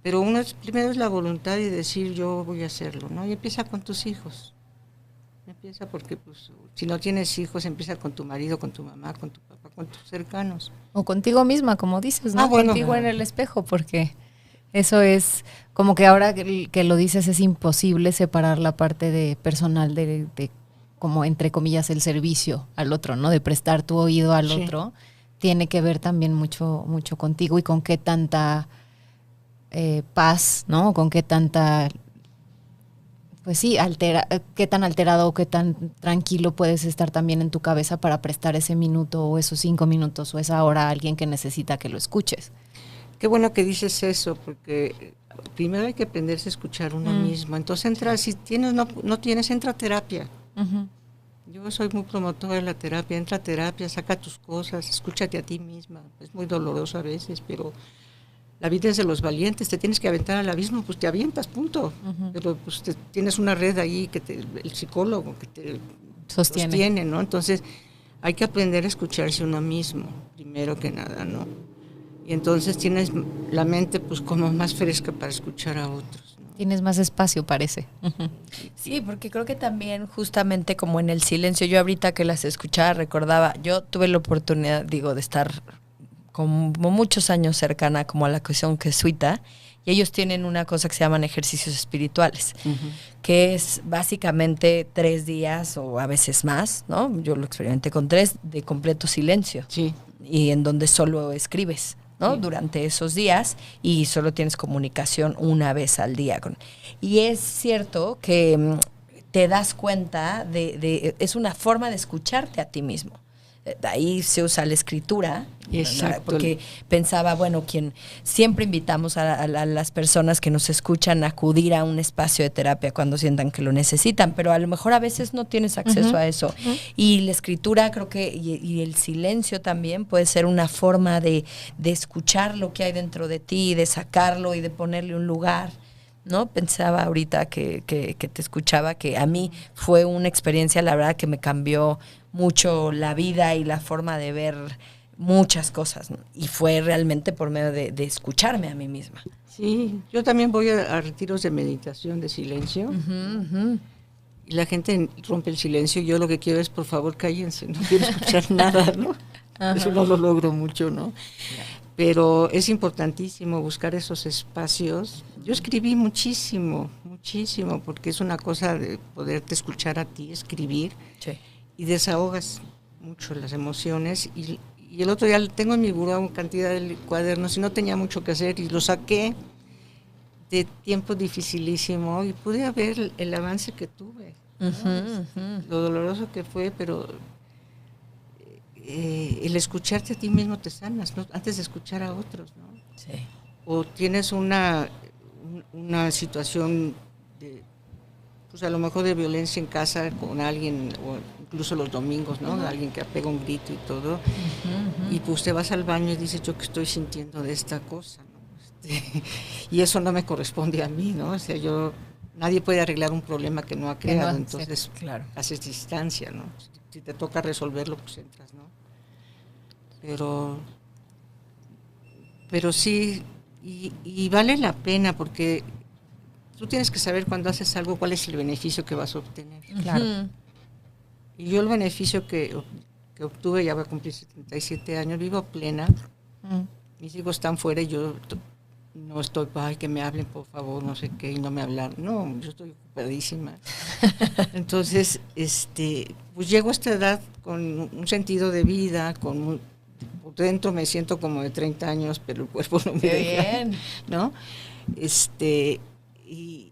C: pero primero es la voluntad y decir yo voy a hacerlo, ¿no? Y empieza con tus hijos, empieza porque pues si no tienes hijos empieza con tu marido, con tu mamá, con tu papá, con tus cercanos.
A: O contigo misma, como dices, ¿no?
C: Ah, bueno.
A: Contigo en el espejo, porque eso es como que ahora que lo dices es imposible separar la parte de personal de como entre comillas el servicio al otro, ¿no? De prestar tu oído al otro. Tiene que ver también mucho contigo y con qué tanta paz, ¿no? Con qué tanta, pues sí, qué tan alterado o qué tan tranquilo puedes estar también en tu cabeza para prestar ese minuto o esos 5 minutos o esa hora a alguien que necesita que lo escuches.
C: Qué bueno que dices eso, porque primero hay que aprenderse a escuchar uno mismo. Entonces entra, si tienes, no tienes, entra a terapia. Yo soy muy promotora de la terapia, entra a terapia, saca tus cosas, escúchate a ti misma. Es muy doloroso a veces, pero la vida es de los valientes, te tienes que aventar al abismo, pues te avientas, punto. Pero pues tienes una red ahí, el psicólogo que te sostiene, ¿no? Entonces hay que aprender a escucharse uno mismo, primero que nada, ¿no? Y entonces tienes la mente pues como más fresca para escuchar a otros, ¿no?
A: Tienes más espacio, parece.
B: Sí, porque creo que también justamente como en el silencio, yo ahorita que las escuchaba recordaba, yo tuve la oportunidad, de estar como muchos años cercana como a la cuestión jesuita, y ellos tienen una cosa que se llaman ejercicios espirituales, que es básicamente 3 días o a veces más, ¿no? Yo lo experimenté con 3 de completo silencio.
C: Sí.
B: Y en donde solo escribes, ¿no? Sí. Durante esos días y solo tienes comunicación una vez al día. Y es cierto que te das cuenta es una forma de escucharte a ti mismo. Ahí se usa la escritura.
C: Exacto.
B: Porque pensaba, bueno, siempre invitamos a las personas que nos escuchan a acudir a un espacio de terapia cuando sientan que lo necesitan, pero a lo mejor a veces no tienes acceso a eso. Y la escritura creo que, y el silencio también puede ser una forma de escuchar lo que hay dentro de ti, de sacarlo y de ponerle un lugar, ¿no? Pensaba ahorita que te escuchaba, que a mí fue una experiencia, la verdad, que me cambió mucho la vida y la forma de ver muchas cosas, ¿no? Y fue realmente por medio de escucharme a mí misma.
C: Sí, yo también voy a retiros de meditación, de silencio, y la gente rompe el silencio, y yo lo que quiero es, por favor, cállense, no quiero escuchar nada, ¿no? Eso no lo logro mucho, ¿no? Pero es importantísimo buscar esos espacios. Yo escribí muchísimo, porque es una cosa de poderte escuchar a ti, escribir,
B: sí.
C: Y desahogas mucho las emociones. Y el otro día tengo en mi buró una cantidad de cuadernos y no tenía mucho que hacer y lo saqué de tiempo dificilísimo y pude ver el avance que tuve, ¿no? Lo doloroso que fue, pero el escucharte a ti mismo te sanas, ¿no? Antes de escuchar a otros, ¿no?
B: Sí.
C: O tienes una situación de, pues a lo mejor de violencia en casa con alguien, o incluso los domingos, ¿no? Alguien que pega un grito y todo, y pues te vas al baño y dices, yo que estoy sintiendo de esta cosa, ¿no? Y eso no me corresponde a mí, ¿no? O sea, nadie puede arreglar un problema que no ha creado, entonces
B: claro.
C: haces distancia, ¿no? Si te toca resolverlo, pues entras, ¿no? Pero sí, y vale la pena, porque tú tienes que saber cuando haces algo cuál es el beneficio que vas a obtener.
A: Claro.
C: Y yo el beneficio que obtuve, ya voy a cumplir 77 años, vivo plena, mis hijos están fuera y yo no estoy, ay, que me hablen por favor, no sé qué, y no me hablan. No, yo estoy ocupadísima. Entonces, pues llego a esta edad con un sentido de vida, por dentro me siento como de 30 años, pero el cuerpo no me deja,
B: bien.
C: ¿no? Y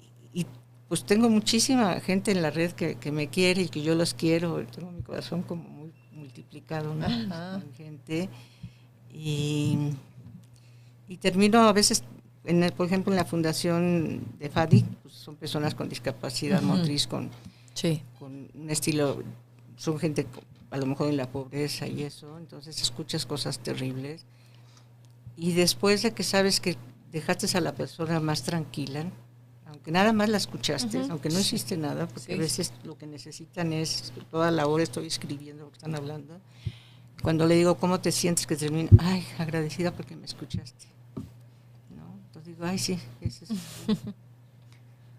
C: pues tengo muchísima gente en la red que me quiere y que yo los quiero. Tengo mi corazón como muy multiplicado, ¿no? Con gente. Y termino a veces, por ejemplo, en la fundación de FADI, pues son personas con discapacidad motriz, con un estilo, son gente a lo mejor en la pobreza y eso, entonces escuchas cosas terribles. Y después de que sabes que dejaste a la persona más tranquila, aunque nada más la escuchaste, aunque no hiciste nada, porque a veces lo que necesitan es, toda la hora estoy escribiendo lo que están hablando, cuando le digo, ¿cómo te sientes? Que termina, ay, agradecida porque me escuchaste. ¿No? Entonces digo, ay, sí, eso es.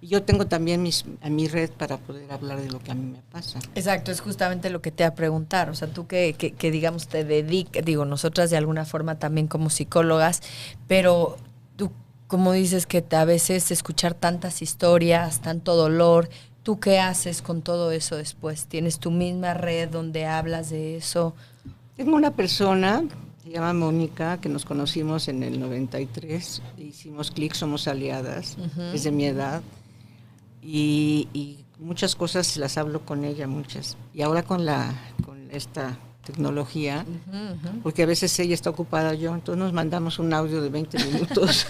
C: Y yo tengo también a mi red para poder hablar de lo que a mí me pasa.
B: Exacto, es justamente lo que te iba a preguntar. O sea, tú que digamos, te dedicas, digo, nosotras de alguna forma también como psicólogas, pero tú, como dices que a veces escuchar tantas historias, tanto dolor, ¿tú qué haces con todo eso después? ¿Tienes tu misma red donde hablas de eso?
C: Tengo una persona, se llama Mónica, que nos conocimos en el 93, hicimos clic, somos aliadas, es de mi edad, y muchas cosas las hablo con ella, muchas. Y ahora con esta tecnología, porque a veces ella está ocupada, entonces nos mandamos un audio de 20 minutos,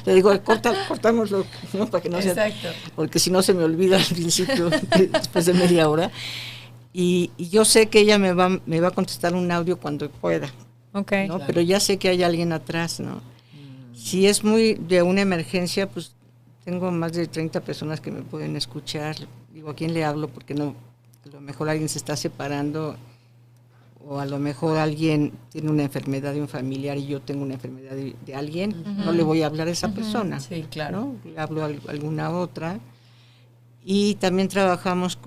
C: le digo, cortámoslo, ¿no? Para que no sea, porque si no se me olvida al principio, después de media hora. Y yo sé que ella me va a contestar un audio cuando pueda, ¿no? Claro. Pero ya sé que hay alguien atrás, ¿no? Si es muy de una emergencia, pues tengo más de 30 personas que me pueden escuchar. Digo, ¿a quién le hablo? Porque no, a lo mejor alguien se está separando, o a lo mejor alguien tiene una enfermedad de un familiar y yo tengo una enfermedad de alguien, no le voy a hablar a esa persona.
B: Sí, claro.
C: ¿No? Le hablo a alguna otra. Y también tenemos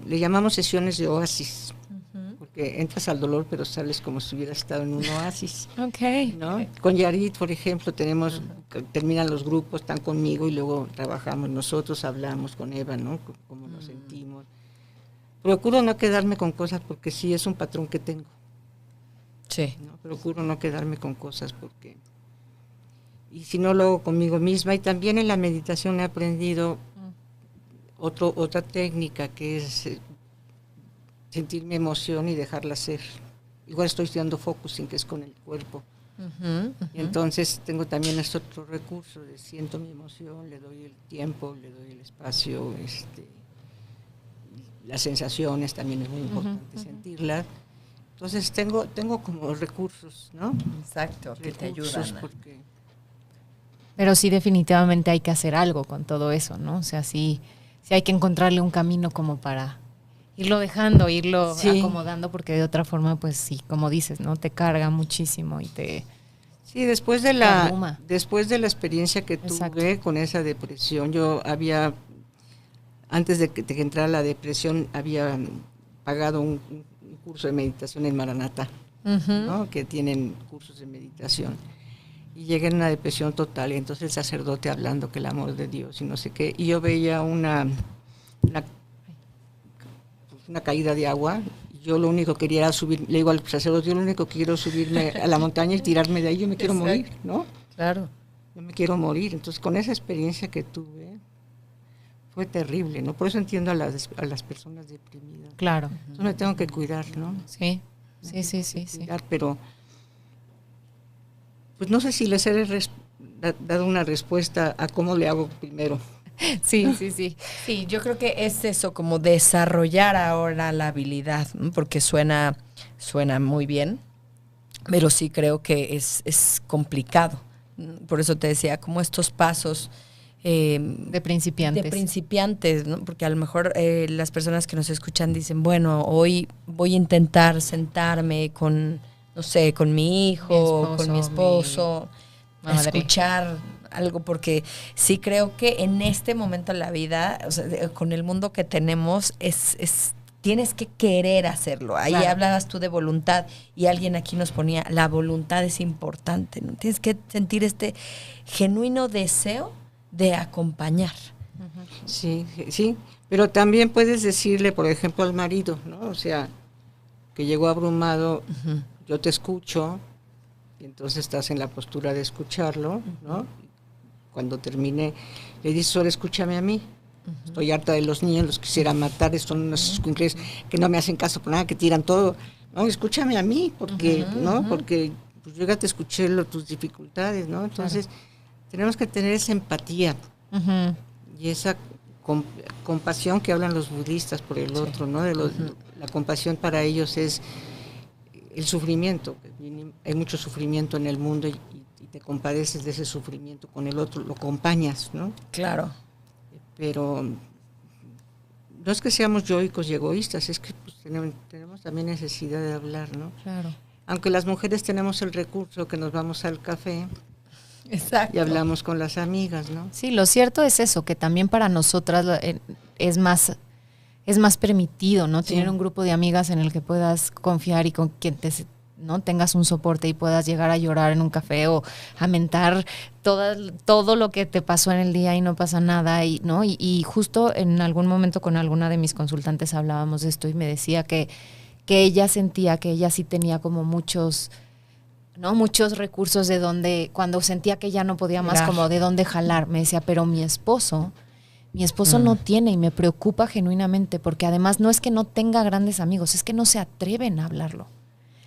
C: le llamamos sesiones de oasis, porque entras al dolor pero sales como si hubieras estado en un oasis. ¿No? Con Yarit, por ejemplo, terminan los grupos, están conmigo y luego trabajamos nosotros, hablamos con Eva, ¿no? Cómo nos sentimos. Procuro no quedarme con cosas porque sí es un patrón que tengo.
B: Sí.
C: ¿No? Procuro no quedarme con cosas porque... Y si no lo hago conmigo misma, y también en la meditación he aprendido otra técnica que es sentir mi emoción y dejarla ser. Igual estoy estudiando focusing, que es con el cuerpo. Y entonces tengo también este otro recurso de siento mi emoción, le doy el tiempo, le doy el espacio, las sensaciones también es muy importante sentirlas. Entonces tengo como recursos, ¿no?
B: Exacto, que te ayudan.
A: Pero sí, definitivamente hay que hacer algo con todo eso, ¿no? O sea, sí hay que encontrarle un camino como para irlo dejando, irlo acomodando, porque de otra forma, pues sí, como dices, ¿no? Te carga muchísimo y te...
C: Sí, después de la experiencia que tuve con esa depresión, yo había, antes de que entrara la depresión, había pagado un curso de meditación en Maranatha, ¿no? Que tienen cursos de meditación. Y llegué en una depresión total, y entonces el sacerdote hablando que el amor de Dios y no sé qué, y yo veía una caída de agua, y yo lo único que quería era subir, le digo al sacerdote, yo lo único que quiero es subirme a la montaña y tirarme de ahí, yo me quiero morir, ¿no?
B: Claro.
C: Yo me quiero morir. Entonces con esa experiencia que tuve, fue terrible, ¿no? Por eso entiendo a las personas deprimidas.
A: Claro.
C: Entonces me tengo que cuidar, ¿no?
A: Sí. Sí.
C: Pero pues no sé si les he dado una respuesta a cómo le hago primero.
A: Sí.
B: Sí, yo creo que es eso, como desarrollar ahora la habilidad, ¿no? Porque suena muy bien, pero sí creo que es complicado. Por eso te decía, como estos pasos
A: de principiantes.
B: ¿no? Porque a lo mejor las personas que nos escuchan dicen, bueno, hoy voy a intentar sentarme con, no sé, con mi hijo, con mi esposo, a escuchar algo, porque sí creo que en este momento de la vida, o sea, con el mundo que tenemos, tienes que querer hacerlo. Ahí hablabas tú de voluntad y alguien aquí nos ponía, la voluntad es importante, ¿no? Tienes que sentir este genuino deseo de acompañar.
C: Sí, pero también puedes decirle, por ejemplo, al marido, ¿no? O sea, que llegó abrumado, yo te escucho, y entonces estás en la postura de escucharlo, ¿no? Cuando termine, le dices, ahora escúchame a mí. Estoy harta de los niños, los quisiera matar, son unos escuincles que no me hacen caso por nada, que tiran todo. No, escúchame a mí, porque, ¿no? Porque pues, yo ya te escuché tus dificultades, ¿no? Entonces, tenemos que tener esa empatía y esa compasión que hablan los budistas por el otro, ¿no? La compasión para ellos es el sufrimiento. Hay mucho sufrimiento en el mundo y te compadeces de ese sufrimiento con el otro, lo acompañas, ¿no?
B: Claro.
C: Pero no es que seamos yoicos y egoístas, es que pues, tenemos también necesidad de hablar, ¿no?
A: Claro.
C: Aunque las mujeres tenemos el recurso que nos vamos al café.
B: Exacto.
C: Y hablamos con las amigas, ¿no?
A: Sí, lo cierto es eso, que también para nosotras es más permitido, ¿no? Tener un grupo de amigas en el que puedas confiar y con quien ¿no? tengas un soporte y puedas llegar a llorar en un café o a mentar todo lo que te pasó en el día y no pasa nada, ¿no? Y justo en algún momento con alguna de mis consultantes hablábamos de esto y me decía que ella sentía que ella sí tenía como muchos recursos de donde, cuando sentía que ya no podía más, como de dónde jalar. Me decía, pero mi esposo no tiene, y me preocupa genuinamente, porque además no es que no tenga grandes amigos, es que no se atreven a hablarlo.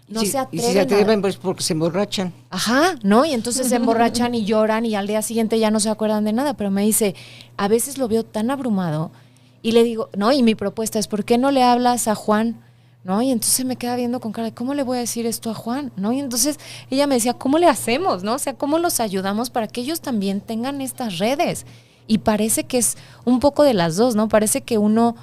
A: Se atreven.
C: Y si se atreven, pues porque se emborrachan.
A: Ajá, ¿no? Y entonces se emborrachan y lloran y al día siguiente ya no se acuerdan de nada. Pero me dice, a veces lo veo tan abrumado y le digo, no, y mi propuesta es, ¿por qué no le hablas a Juan? ¿No? Y entonces me queda viendo con cara, ¿cómo le voy a decir esto a Juan? ¿No? Y entonces ella me decía, ¿cómo le hacemos? ¿No? O sea, ¿cómo los ayudamos para que ellos también tengan estas redes? Y parece que es un poco de las dos, ¿no? Parece que uno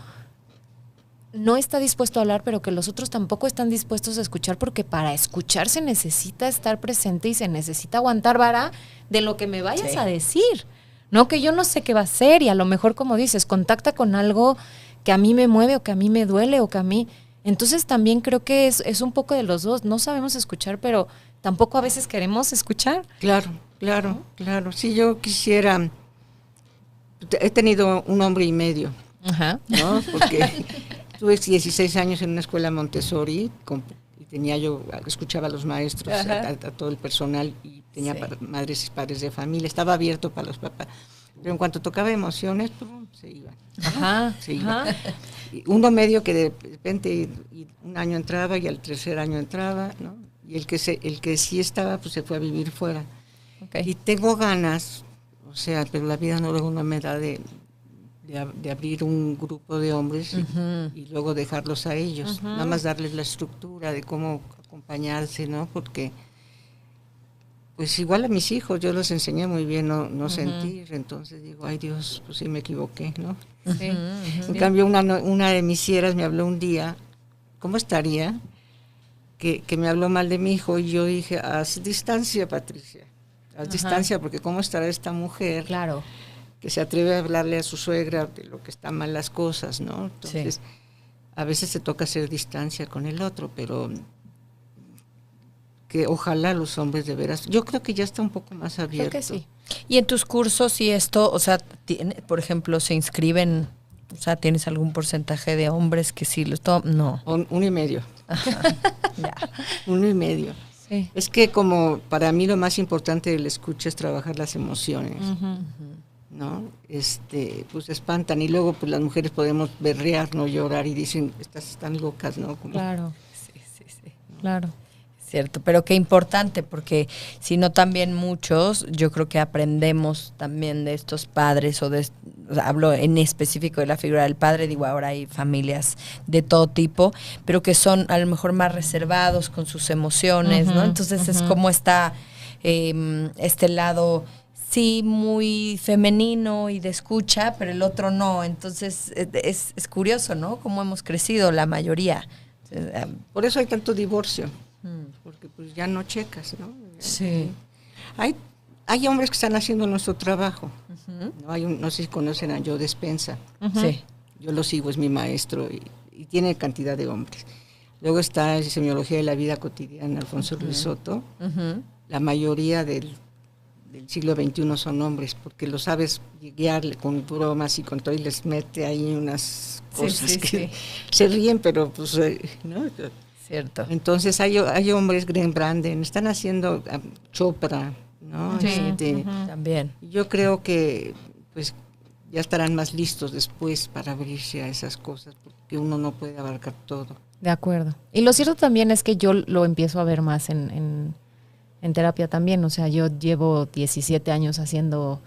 A: no está dispuesto a hablar, pero que los otros tampoco están dispuestos a escuchar, porque para escuchar se necesita estar presente y se necesita aguantar vara de lo que me vayas a decir, ¿no? Que yo no sé qué va a ser y a lo mejor, como dices, contacta con algo que a mí me mueve o que a mí me duele o que a mí... Entonces también creo que es un poco de los dos. No sabemos escuchar, pero tampoco a veces queremos escuchar.
C: Claro. Sí, yo quisiera... He tenido un hombre y medio, ¿no? Porque... Tuve 16 años en una escuela Montessori y escuchaba a los maestros, a todo el personal, y tenía madres y padres de familia, estaba abierto para los papás. Pero en cuanto tocaba emociones, se iban. Se iban. Y uno medio que de repente un año entraba y al tercer año entraba, ¿no? Y el que sí estaba, pues se fue a vivir fuera. Y tengo ganas, o sea, pero la vida luego no me da de abrir un grupo de hombres y luego dejarlos a ellos, nada más darles la estructura de cómo acompañarse, ¿no? Porque pues igual a mis hijos yo los enseñé muy bien no sentir, entonces digo, ay Dios, pues sí me equivoqué, ¿no? En cambio una de mis sierras me habló un día, ¿cómo estaría? Que me habló mal de mi hijo y yo dije, haz distancia, Patricia, haz distancia, porque ¿cómo estará esta mujer?
A: Claro.
C: Que se atreve a hablarle a su suegra de lo que están mal las cosas, ¿no? Entonces, a veces se toca hacer distancia con el otro, pero que ojalá los hombres de veras, yo creo que ya está un poco más abierto.
A: Creo que sí.
B: Y en tus cursos, y esto, o sea, por ejemplo, se inscriben, o sea, ¿tienes algún porcentaje de hombres que sí los toman? No.
C: 1.5.
B: Ya.
C: 1.5.
A: Sí.
C: Es que como para mí lo más importante del escucha es trabajar las emociones. ¿No? Pues espantan y luego pues las mujeres podemos berrear, no llorar y dicen, estas están locas, ¿no? Como,
A: claro.
C: ¿no?
A: Claro.
B: Cierto, pero qué importante, porque si no también muchos, yo creo que aprendemos también de estos padres, o sea, hablo en específico de la figura del padre, digo, ahora hay familias de todo tipo, pero que son a lo mejor más reservados con sus emociones, ¿no? Entonces es como está este lado, sí, muy femenino y de escucha, pero el otro no. Entonces es curioso, ¿no? Cómo hemos crecido la mayoría.
C: Por eso hay tanto divorcio. Porque pues ya no checas, ¿no?
B: Sí.
C: Hay hombres que están haciendo nuestro trabajo. ¿No? No sé si conocen a Joe Dispenza.
B: Sí.
C: Yo lo sigo, es mi maestro y tiene cantidad de hombres. Luego está Semiología de la Vida Cotidiana, Alfonso Ruiz Soto. La mayoría del siglo XXI son hombres, porque lo sabes guiarle con bromas y con todo, y les mete ahí unas cosas que se ríen, pero pues, ¿no?
B: Cierto.
C: Entonces hay hombres, Greg Branden, están haciendo Chopra, ¿no?
B: Sí, también.
C: Yo creo que pues ya estarán más listos después para abrirse a esas cosas, porque uno no puede abarcar todo.
A: De acuerdo. Y lo cierto también es que yo lo empiezo a ver más en terapia también. O sea, yo llevo 17 años haciendo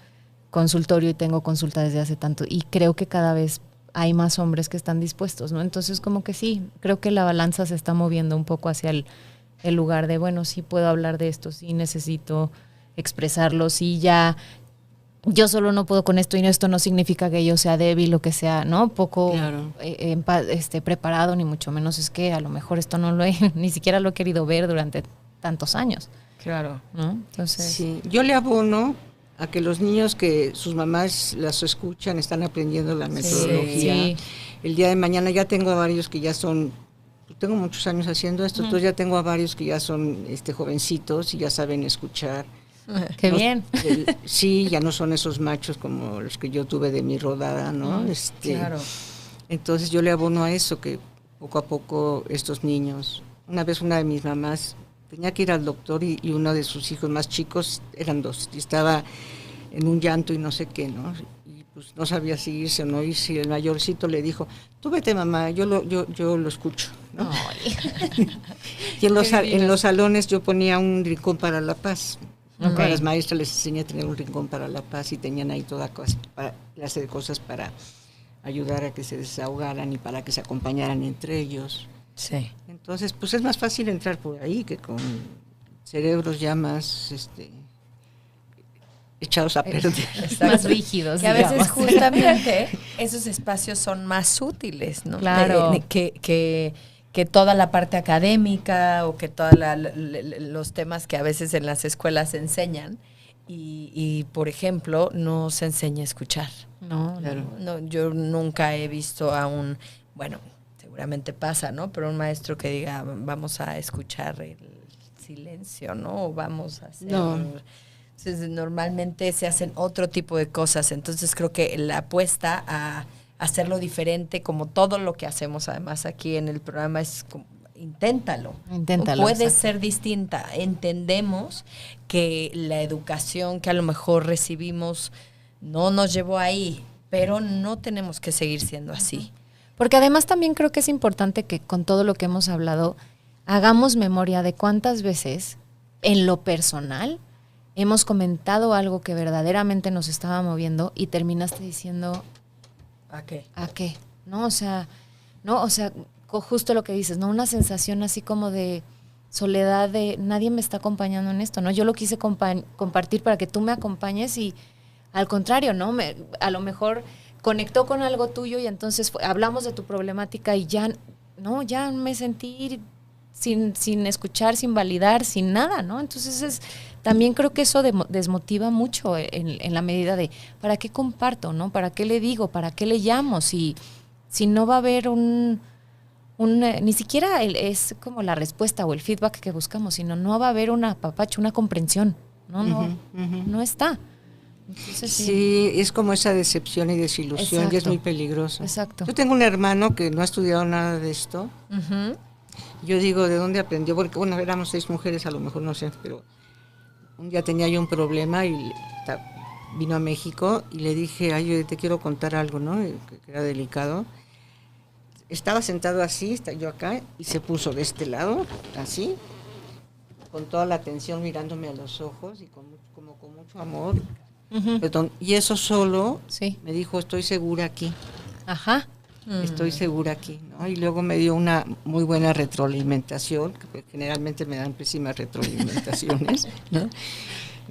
A: consultorio y tengo consulta desde hace tanto, y creo que cada vez hay más hombres que están dispuestos, ¿no? Entonces, como que sí, creo que la balanza se está moviendo un poco hacia el lugar de, bueno, sí puedo hablar de esto, sí necesito expresarlo, sí ya, yo solo no puedo con esto y esto no significa que yo sea débil o que sea, ¿no? Poco
C: Claro.
A: Preparado, ni mucho menos, es que a lo mejor esto no lo he, ni siquiera lo he querido ver durante tantos años.
B: Claro.
A: ¿No? Entonces,
C: sí, yo le abono a que los niños que sus mamás las escuchan están aprendiendo la metodología.
A: Sí.
C: El día de mañana ya tengo a varios que ya son, tengo muchos años haciendo esto, entonces ya tengo a varios que ya son jovencitos y ya saben escuchar.
A: Qué bien.
C: Sí, ya no son esos machos como los que yo tuve de mi rodada, ¿no?
B: Claro.
C: Entonces yo le abono a eso, que poco a poco estos niños, una vez una de mis mamás tenía que ir al doctor y uno de sus hijos más chicos, eran dos, y estaba en un llanto y no sé qué, ¿no? Y pues no sabía si irse o no irse, y el mayorcito le dijo, tú vete mamá, yo lo escucho, ¿no? Y en los salones yo ponía un rincón para la paz. Okay. A las maestras les enseñé a tener un rincón para la paz y tenían ahí toda clase de cosas para ayudar a que se desahogaran y para que se acompañaran entre ellos.
B: Sí.
C: Entonces, pues es más fácil entrar por ahí que con cerebros ya más echados a perder.
A: Más rígidos.
B: Que a veces justamente esos espacios son más útiles, ¿no?
A: Claro.
B: Que toda la parte académica o que todos los temas que a veces en las escuelas se enseñan y, por ejemplo, no se enseña a escuchar.
A: No,
C: claro.
B: No, yo nunca he visto a bueno, seguramente pasa, ¿no? Pero un maestro que diga, vamos a escuchar el silencio, ¿no? O vamos a hacer...
C: No.
B: Entonces, normalmente se hacen otro tipo de cosas. Entonces, creo que la apuesta a hacerlo diferente, como todo lo que hacemos además aquí en el programa, es como, inténtalo. Puede
A: exacto.
B: ser distinta. Entendemos que la educación que a lo mejor recibimos no nos llevó ahí, pero no tenemos que seguir siendo así.
A: Porque además también creo que es importante que con todo lo que hemos hablado, hagamos memoria de cuántas veces en lo personal hemos comentado algo que verdaderamente nos estaba moviendo y terminaste diciendo...
B: ¿A qué?
A: ¿A qué? ¿No? O sea, justo lo que dices, ¿no? Una sensación así como de soledad, de nadie me está acompañando en esto, ¿no? Yo lo quise compartir para que tú me acompañes y al contrario, ¿no? A lo mejor conectó con algo tuyo y entonces hablamos de tu problemática y ya me sentí sin escuchar, sin validar, sin nada, ¿no? Entonces también creo que eso desmotiva mucho en la medida de ¿para qué comparto, no? ¿Para qué le digo? ¿Para qué le llamo? Si no va a haber ni siquiera es como la respuesta o el feedback que buscamos, sino no va a haber un apapacho, una comprensión, no está. Entonces,
C: sí, es como esa decepción y desilusión. Exacto. Y es muy peligroso.
A: Exacto.
C: Yo tengo un hermano que no ha estudiado nada de esto. Yo digo, ¿de dónde aprendió? Porque, bueno, éramos 6 mujeres, a lo mejor no sé, pero un día tenía yo un problema y vino a México y le dije, ay, yo te quiero contar algo, ¿no? Que era delicado. estaba sentado así, está yo acá, y se puso de este lado, así, con toda la atención mirándome a los ojos y con mucho amor. Perdón, y eso solo me dijo, estoy segura aquí.
A: Ajá.
C: Estoy segura aquí, ¿no? Y luego me dio una muy buena retroalimentación, que generalmente me dan pésimas retroalimentaciones, ¿no?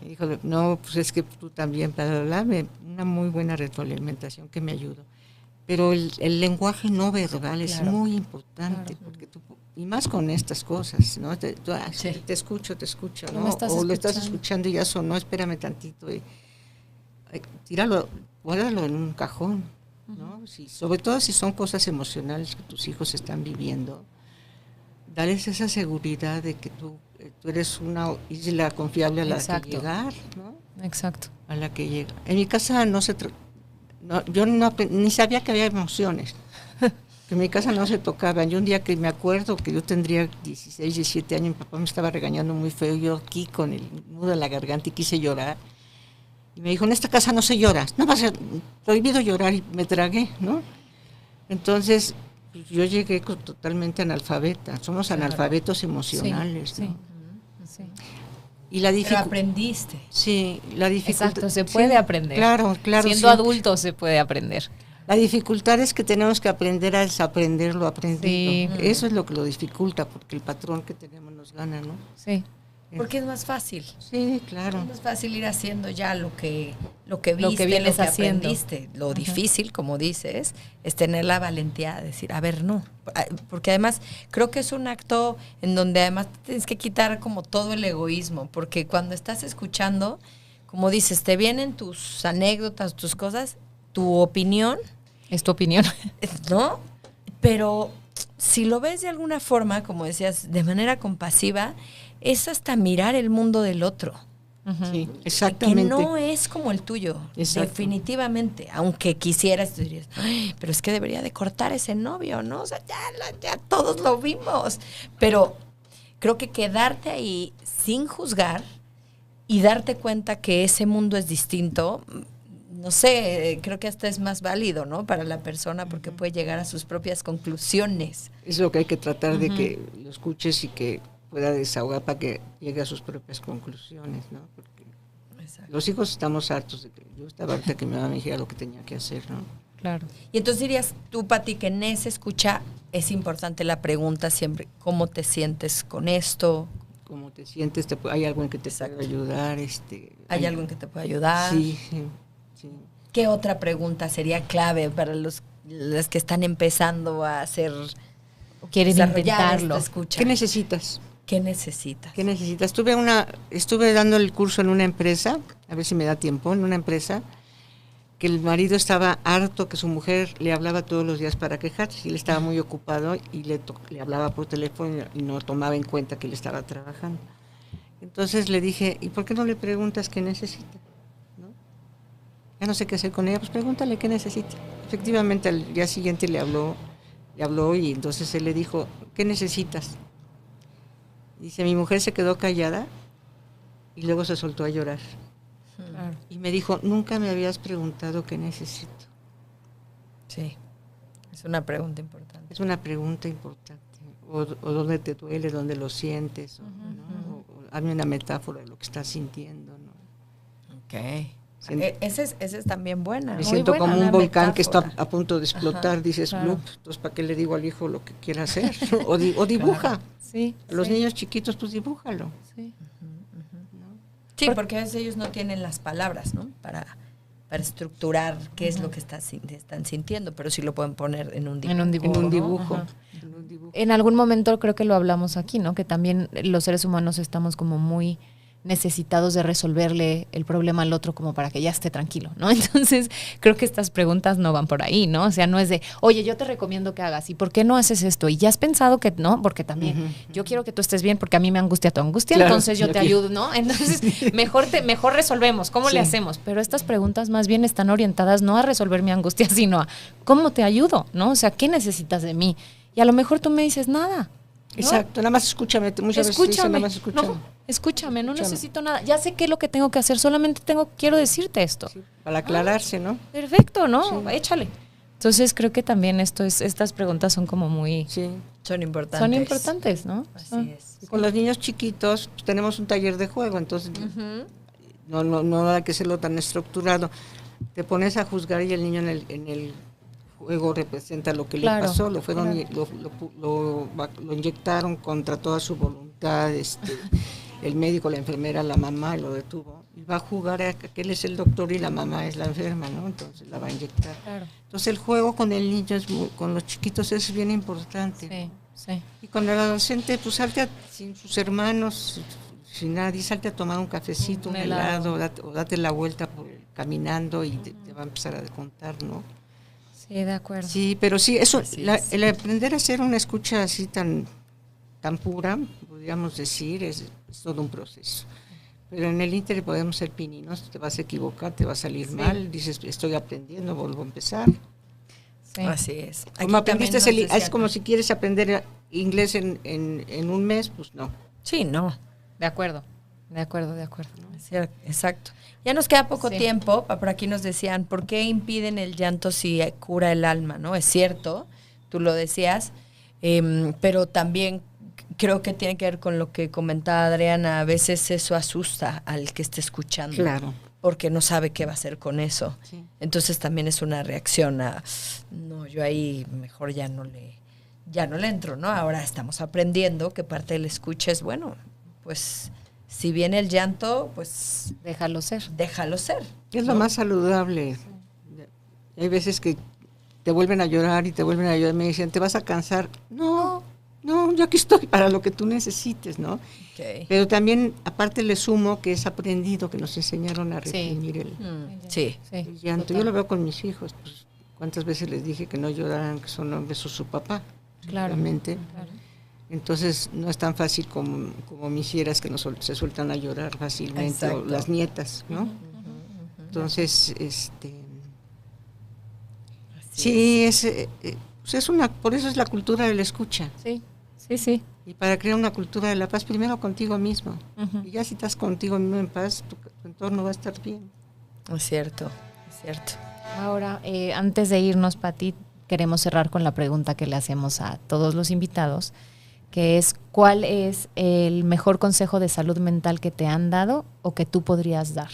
C: Me dijo, no, pues es que tú también, una muy buena retroalimentación que me ayudó. Pero el lenguaje no verbal es muy importante, porque y más con estas cosas, ¿no? Te escucho, ¿no? O lo estás escuchando y ya sonó, espérame tantito, tíralo, guárdalo en un cajón, ¿no? Sobre todo si son cosas emocionales que tus hijos están viviendo, darles esa seguridad de que tú eres una isla confiable a la que llegar, ¿no?
A: Exacto.
C: A la que llega. En mi casa yo ni sabía que había emociones, que en mi casa no se tocaban. Yo un día que me acuerdo que yo tendría 16, 17 años, mi papá me estaba regañando muy feo, yo aquí con el nudo en la garganta y quise llorar. Y me dijo, en esta casa no se llora, no va a ser prohibido llorar, y me tragué, ¿no? Entonces, yo llegué totalmente analfabeta, somos analfabetos emocionales, ¿no?
A: Sí.
C: Y la
B: Pero aprendiste.
C: Sí, la dificultad.
A: Exacto, se puede aprender.
C: Claro.
A: Siendo adulto se puede aprender.
C: La dificultad es que tenemos que aprender a desaprender lo aprendido. Sí. Eso es lo que lo dificulta, porque el patrón que tenemos nos gana, ¿no?
A: Sí.
B: Porque es más fácil.
C: Sí, claro.
B: Es más fácil ir haciendo ya lo que viste,
A: lo que vienes haciendo.
B: Aprendiste. Lo difícil, como dices, es tener la valentía de decir, a ver, no. Porque además creo que es un acto en donde además tienes que quitar como todo el egoísmo, porque cuando estás escuchando, como dices, te vienen tus anécdotas, tus cosas, tu opinión.
A: Es tu opinión.
B: ¿No? Pero si lo ves de alguna forma, como decías, de manera compasiva, es hasta mirar el mundo del otro.
C: Sí, exactamente.
B: Que no es como el tuyo, definitivamente. Aunque quisieras, tú dirías, ay, pero es que debería de cortar ese novio, ¿no? O sea, ya todos lo vimos. Pero creo que quedarte ahí sin juzgar y darte cuenta que ese mundo es distinto, no sé, creo que hasta es más válido, ¿no? Para la persona, porque puede llegar a sus propias conclusiones.
C: Es lo que hay que tratar de que lo escuches y que pueda desahogar para que llegue a sus propias conclusiones, ¿no? Porque los hijos estamos hartos de que yo estaba harta que mi mamá me dijera lo que tenía que hacer, ¿no?
A: Claro.
B: Y entonces dirías tú, Pati, que en esa escucha es importante la pregunta siempre, ¿cómo te sientes con esto?
C: ¿Cómo te sientes? ¿Hay algo en que te pueda ayudar?
B: ¿Hay algo en que te pueda ayudar?
C: Sí.
B: ¿Qué otra pregunta sería clave para las que están empezando a hacer,
A: quieren intentarlo?
C: ¿Qué necesitas?
B: ¿Qué necesitas?
C: ¿Qué necesitas? Estuve dando el curso en una empresa, a ver si me da tiempo, en una empresa, que el marido estaba harto que su mujer le hablaba todos los días para quejarse, y él estaba muy ocupado y le hablaba por teléfono y no tomaba en cuenta que él estaba trabajando. Entonces le dije, ¿y por qué no le preguntas qué necesita? ¿No? Ya no sé qué hacer con ella, pues pregúntale qué necesita. Efectivamente, al día siguiente le habló y entonces él le dijo, ¿qué necesitas? Dice, mi mujer se quedó callada y luego se soltó a llorar.
A: Claro.
C: Y me dijo, nunca me habías preguntado qué necesito.
B: Sí, es una pregunta importante.
C: Es una pregunta importante. O dónde te duele, dónde lo sientes. ¿No? O hazme una metáfora de lo que estás sintiendo, ¿no?
B: Ok. Esa es también buena.
C: Me siento
B: buena,
C: como un volcán
B: metáfora
C: que está a punto de explotar, dices, claro. Entonces, ¿para qué le digo al hijo lo que quiera hacer? O dibuja. Claro.
A: Sí,
C: los niños chiquitos, pues dibújalo.
A: Sí.
C: ¿No?
B: Sí, porque a veces ellos no tienen las palabras, ¿no? Para estructurar qué es lo que están sintiendo, pero sí lo pueden poner en un dibujo.
A: En algún momento creo que lo hablamos aquí, ¿no? Que también los seres humanos estamos como muy necesitados de resolverle el problema al otro como para que ya esté tranquilo, ¿no? Entonces, creo que estas preguntas no van por ahí, ¿no? O sea, no es de, oye, yo te recomiendo que hagas, ¿y por qué no haces esto? Y ya has pensado que no, porque también yo quiero que tú estés bien porque a mí me angustia tu angustia, claro, entonces yo te ayudo, ¿no? Entonces, mejor resolvemos, ¿cómo le hacemos? Pero estas preguntas más bien están orientadas no a resolver mi angustia, sino a ¿cómo te ayudo? ¿No? O sea, ¿qué necesitas de mí? Y a lo mejor tú me dices nada, ¿no?
C: Exacto, nada más escúchame, muchas veces dicen, nada más escúchame.
A: No necesito nada, ya sé qué es lo que tengo que hacer, solamente quiero decirte esto.
C: Sí, para aclararse, ¿no?
A: Perfecto, ¿no? Sí. Échale. Entonces creo que también estas preguntas son como muy...
C: Sí.
B: Son importantes.
A: Son importantes, ¿no?
B: Así es.
C: Y con los niños chiquitos pues, tenemos un taller de juego, entonces no hay que hacerlo tan estructurado. Te pones a juzgar y el niño en el juego representa lo que le pasó, lo inyectaron contra toda su voluntad, el médico, la enfermera, la mamá lo detuvo. Y va a jugar a que él es el doctor y la mamá es la enferma, ¿no? Entonces la va a inyectar.
A: Claro.
C: Entonces el juego con el niño, con los chiquitos es bien importante.
A: Sí, sí.
C: Y con el adolescente, pues salte sin sus hermanos, sin nadie, salte a tomar un cafecito, un helado, o date la vuelta caminando y te va a empezar a contar, ¿no?
A: Sí, de acuerdo.
C: Sí, pero sí, eso, el aprender a hacer una escucha así tan pura, podríamos decir, es todo un proceso. Pero en el ínter podemos ser pininos, te vas a equivocar, te va a salir mal, dices, estoy aprendiendo, vuelvo a empezar.
A: Sí.
B: Así es.
C: Como aprendiste es como si quieres aprender inglés en un mes, pues no.
B: Sí, no.
A: De acuerdo.
B: Exacto. Ya nos queda poco tiempo. Por aquí nos decían, ¿por qué impiden el llanto si cura el alma? ¿No? Es cierto, tú lo decías, pero también creo que tiene que ver con lo que comentaba Adriana. A veces eso asusta al que esté escuchando.
C: Claro.
B: Porque no sabe qué va a hacer con eso. Sí. Entonces también es una reacción a, no, yo ahí mejor ya no le entro, ¿no? Ahora estamos aprendiendo que parte del escucha es, bueno, pues si viene el llanto, pues
A: déjalo ser.
C: Es lo más saludable. Hay veces que te vuelven a llorar y te vuelven a llorar, me dicen, ¿te vas a cansar? No, yo aquí estoy para lo que tú necesites, ¿no? Okay. Pero también, aparte le sumo que es aprendido, que nos enseñaron a reprimir el llanto. Total. Yo lo veo con mis hijos, pues, ¿cuántas veces les dije que no lloraran, que son hombres o su papá? Claramente. Claro. Entonces, no es tan fácil como mis hijas que se sueltan a llorar fácilmente, o las nietas, ¿no? Entonces, sí, por eso es la cultura de la escucha.
A: Sí.
C: Y para crear una cultura de la paz, primero contigo mismo. Y ya si estás contigo mismo en paz, tu entorno va a estar bien.
B: Es cierto.
A: Ahora, antes de irnos, Pati, queremos cerrar con la pregunta que le hacemos a todos los invitados, que es, ¿cuál es el mejor consejo de salud mental que te han dado o que tú podrías dar?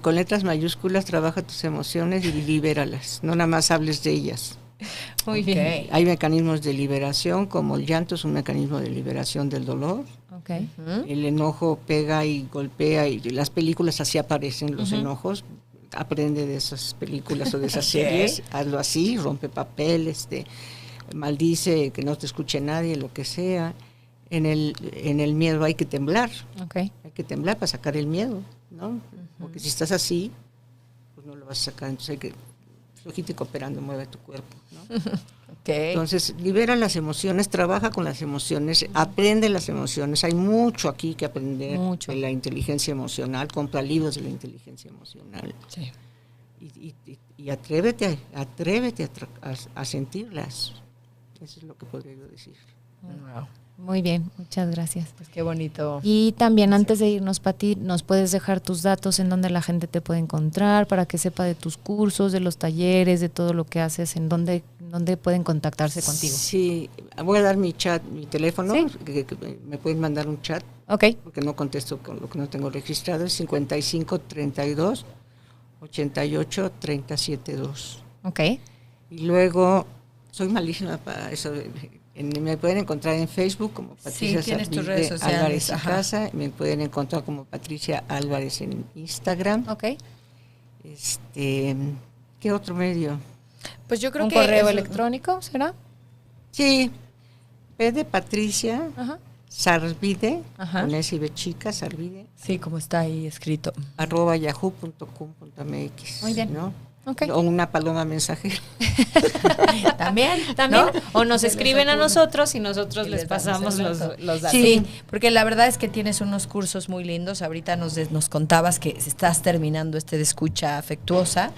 C: Con letras mayúsculas, trabaja tus emociones y libéralas, no nada más hables de ellas.
A: Muy bien.
C: Hay mecanismos de liberación, como el llanto es un mecanismo de liberación del dolor.
A: Okay.
C: El enojo pega y golpea, y las películas así aparecen, los enojos. Aprende de esas películas o de esas series, hazlo así, rompe papel, maldice, que no te escuche nadie, lo que sea. En el miedo hay que temblar.
A: Okay.
C: Hay que temblar para sacar el miedo, ¿no? Porque si estás así, pues no lo vas a sacar, entonces hay que flojito y cooperando, mueve tu cuerpo, ¿no?
B: Okay.
C: Entonces, libera las emociones, trabaja con las emociones, aprende las emociones. Hay mucho aquí que aprender de la inteligencia emocional, compra libros de la inteligencia emocional.
B: Sí.
C: Y atrévete a sentirlas. Eso es lo que podría yo decir.
B: Wow.
A: Muy bien, muchas gracias.
B: Pues qué bonito.
A: Y también antes de irnos, Pati, ¿nos puedes dejar tus datos en donde la gente te puede encontrar para que sepa de tus cursos, de los talleres, de todo lo que haces, en dónde pueden contactarse contigo?
C: Sí, voy a dar mi chat, mi teléfono,
A: ¿Sí?
C: que me pueden mandar un chat, porque no contesto con lo que no tengo registrado, es 55 32 88 37 2.
A: Ok.
C: Y luego, soy malísima para eso. Me pueden encontrar en Facebook como Patricia Álvarez y Casa. Me pueden encontrar como Patricia Álvarez en Instagram.
A: Ok.
C: ¿Qué otro medio?
A: Pues yo creo que... ¿Un correo electrónico será?
C: Sí. P de Patricia Sarvide, con S y B chica, Sarvide.
B: Sí, como está ahí escrito.
C: @yahoo.com.mx.
A: Muy bien.
C: ¿no?
A: Okay.
C: O una paloma mensajera.
B: También.
A: ¿no? O nos escriben a nosotros y nosotros les pasamos los datos.
B: Sí, porque la verdad es que tienes unos cursos muy lindos. Ahorita nos contabas que estás terminando de escucha afectuosa,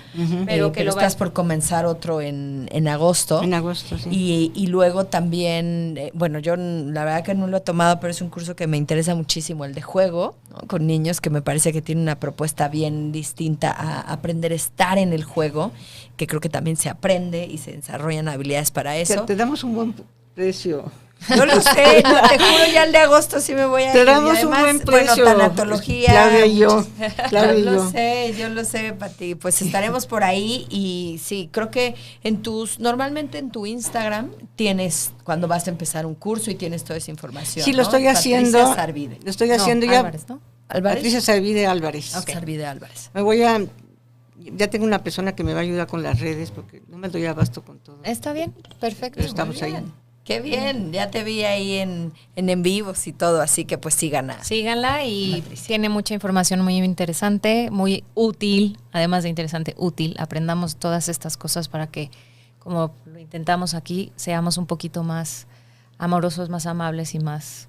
B: pero que lo estás por comenzar otro en agosto.
C: En agosto, sí.
B: Y luego también, bueno, yo la verdad que no lo he tomado, pero es un curso que me interesa muchísimo, el de juego, ¿no? Con niños, que me parece que tiene una propuesta bien distinta a aprender a estar en el juego juego, que creo que también se aprende y se desarrollan habilidades para eso.
C: Te damos un buen precio.
B: No lo sé, no, te juro, ya el de agosto sí me voy a ir.
C: Te damos
B: Además,
C: un buen precio.
B: Bueno, tanatología.
C: Claudia y yo. Claudia y yo.
B: Yo lo sé, Pati. Pues estaremos por ahí y sí, creo que normalmente en tu Instagram tienes, cuando vas a empezar un curso y tienes toda esa información.
C: Sí, lo estoy haciendo.
B: Patricia Sarvide.
C: Lo estoy haciendo ya.
A: Álvarez, ¿no?
B: ¿Álvarez?
C: Patricia Sarvide Álvarez.
B: Okay. Sarvide Álvarez.
C: Ya tengo una persona que me va a ayudar con las redes porque no me doy abasto con todo.
A: Está bien, perfecto.
C: Pero estamos ahí.
B: Qué bien, ya te vi ahí en vivos y todo, así que pues síganla.
A: Síganla y
B: Patricia.
A: tiene mucha información muy interesante, muy útil, además de interesante, útil. Aprendamos todas estas cosas para que, como lo intentamos aquí, seamos un poquito más amorosos, más amables y más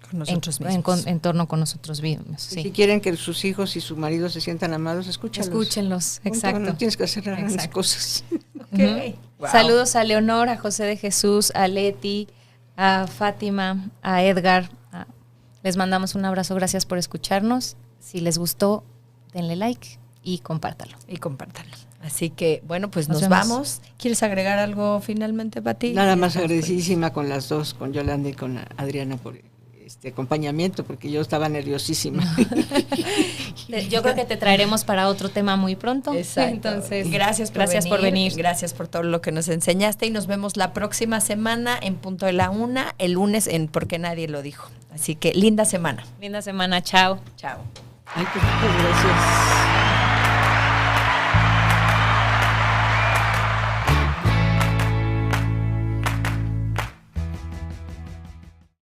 B: Con nosotros mismos.
A: en torno con nosotros mismos. Sí.
C: Si quieren que sus hijos y su marido se sientan amados,
A: Escúchenlos,
C: Punto,
A: exacto.
C: No tienes que hacer grandes
A: Exacto.
C: cosas.
B: Okay. Wow.
A: Saludos a Leonor, a José de Jesús, a Leti, a Fátima, a Edgar. Les mandamos un abrazo, gracias por escucharnos. Si les gustó, denle like y compártalo.
B: Y compártanlo. Así que, bueno, pues nos
A: vemos.
B: vamos. ¿Quieres agregar algo finalmente, Pati?
C: Nada más agradecidísima con las dos, con Yolanda y con Adriana por este acompañamiento, porque yo estaba nerviosísima.
A: Yo creo que te traeremos para otro tema muy pronto.
B: Exacto.
A: Entonces,
B: gracias por venir. Gracias por todo lo que nos enseñaste y nos vemos la próxima semana en punto de la 1, el lunes en Porque Nadie Lo Dijo. Así que linda semana.
A: Linda semana, chao.
B: Chao.
C: Ay, pues muchas gracias.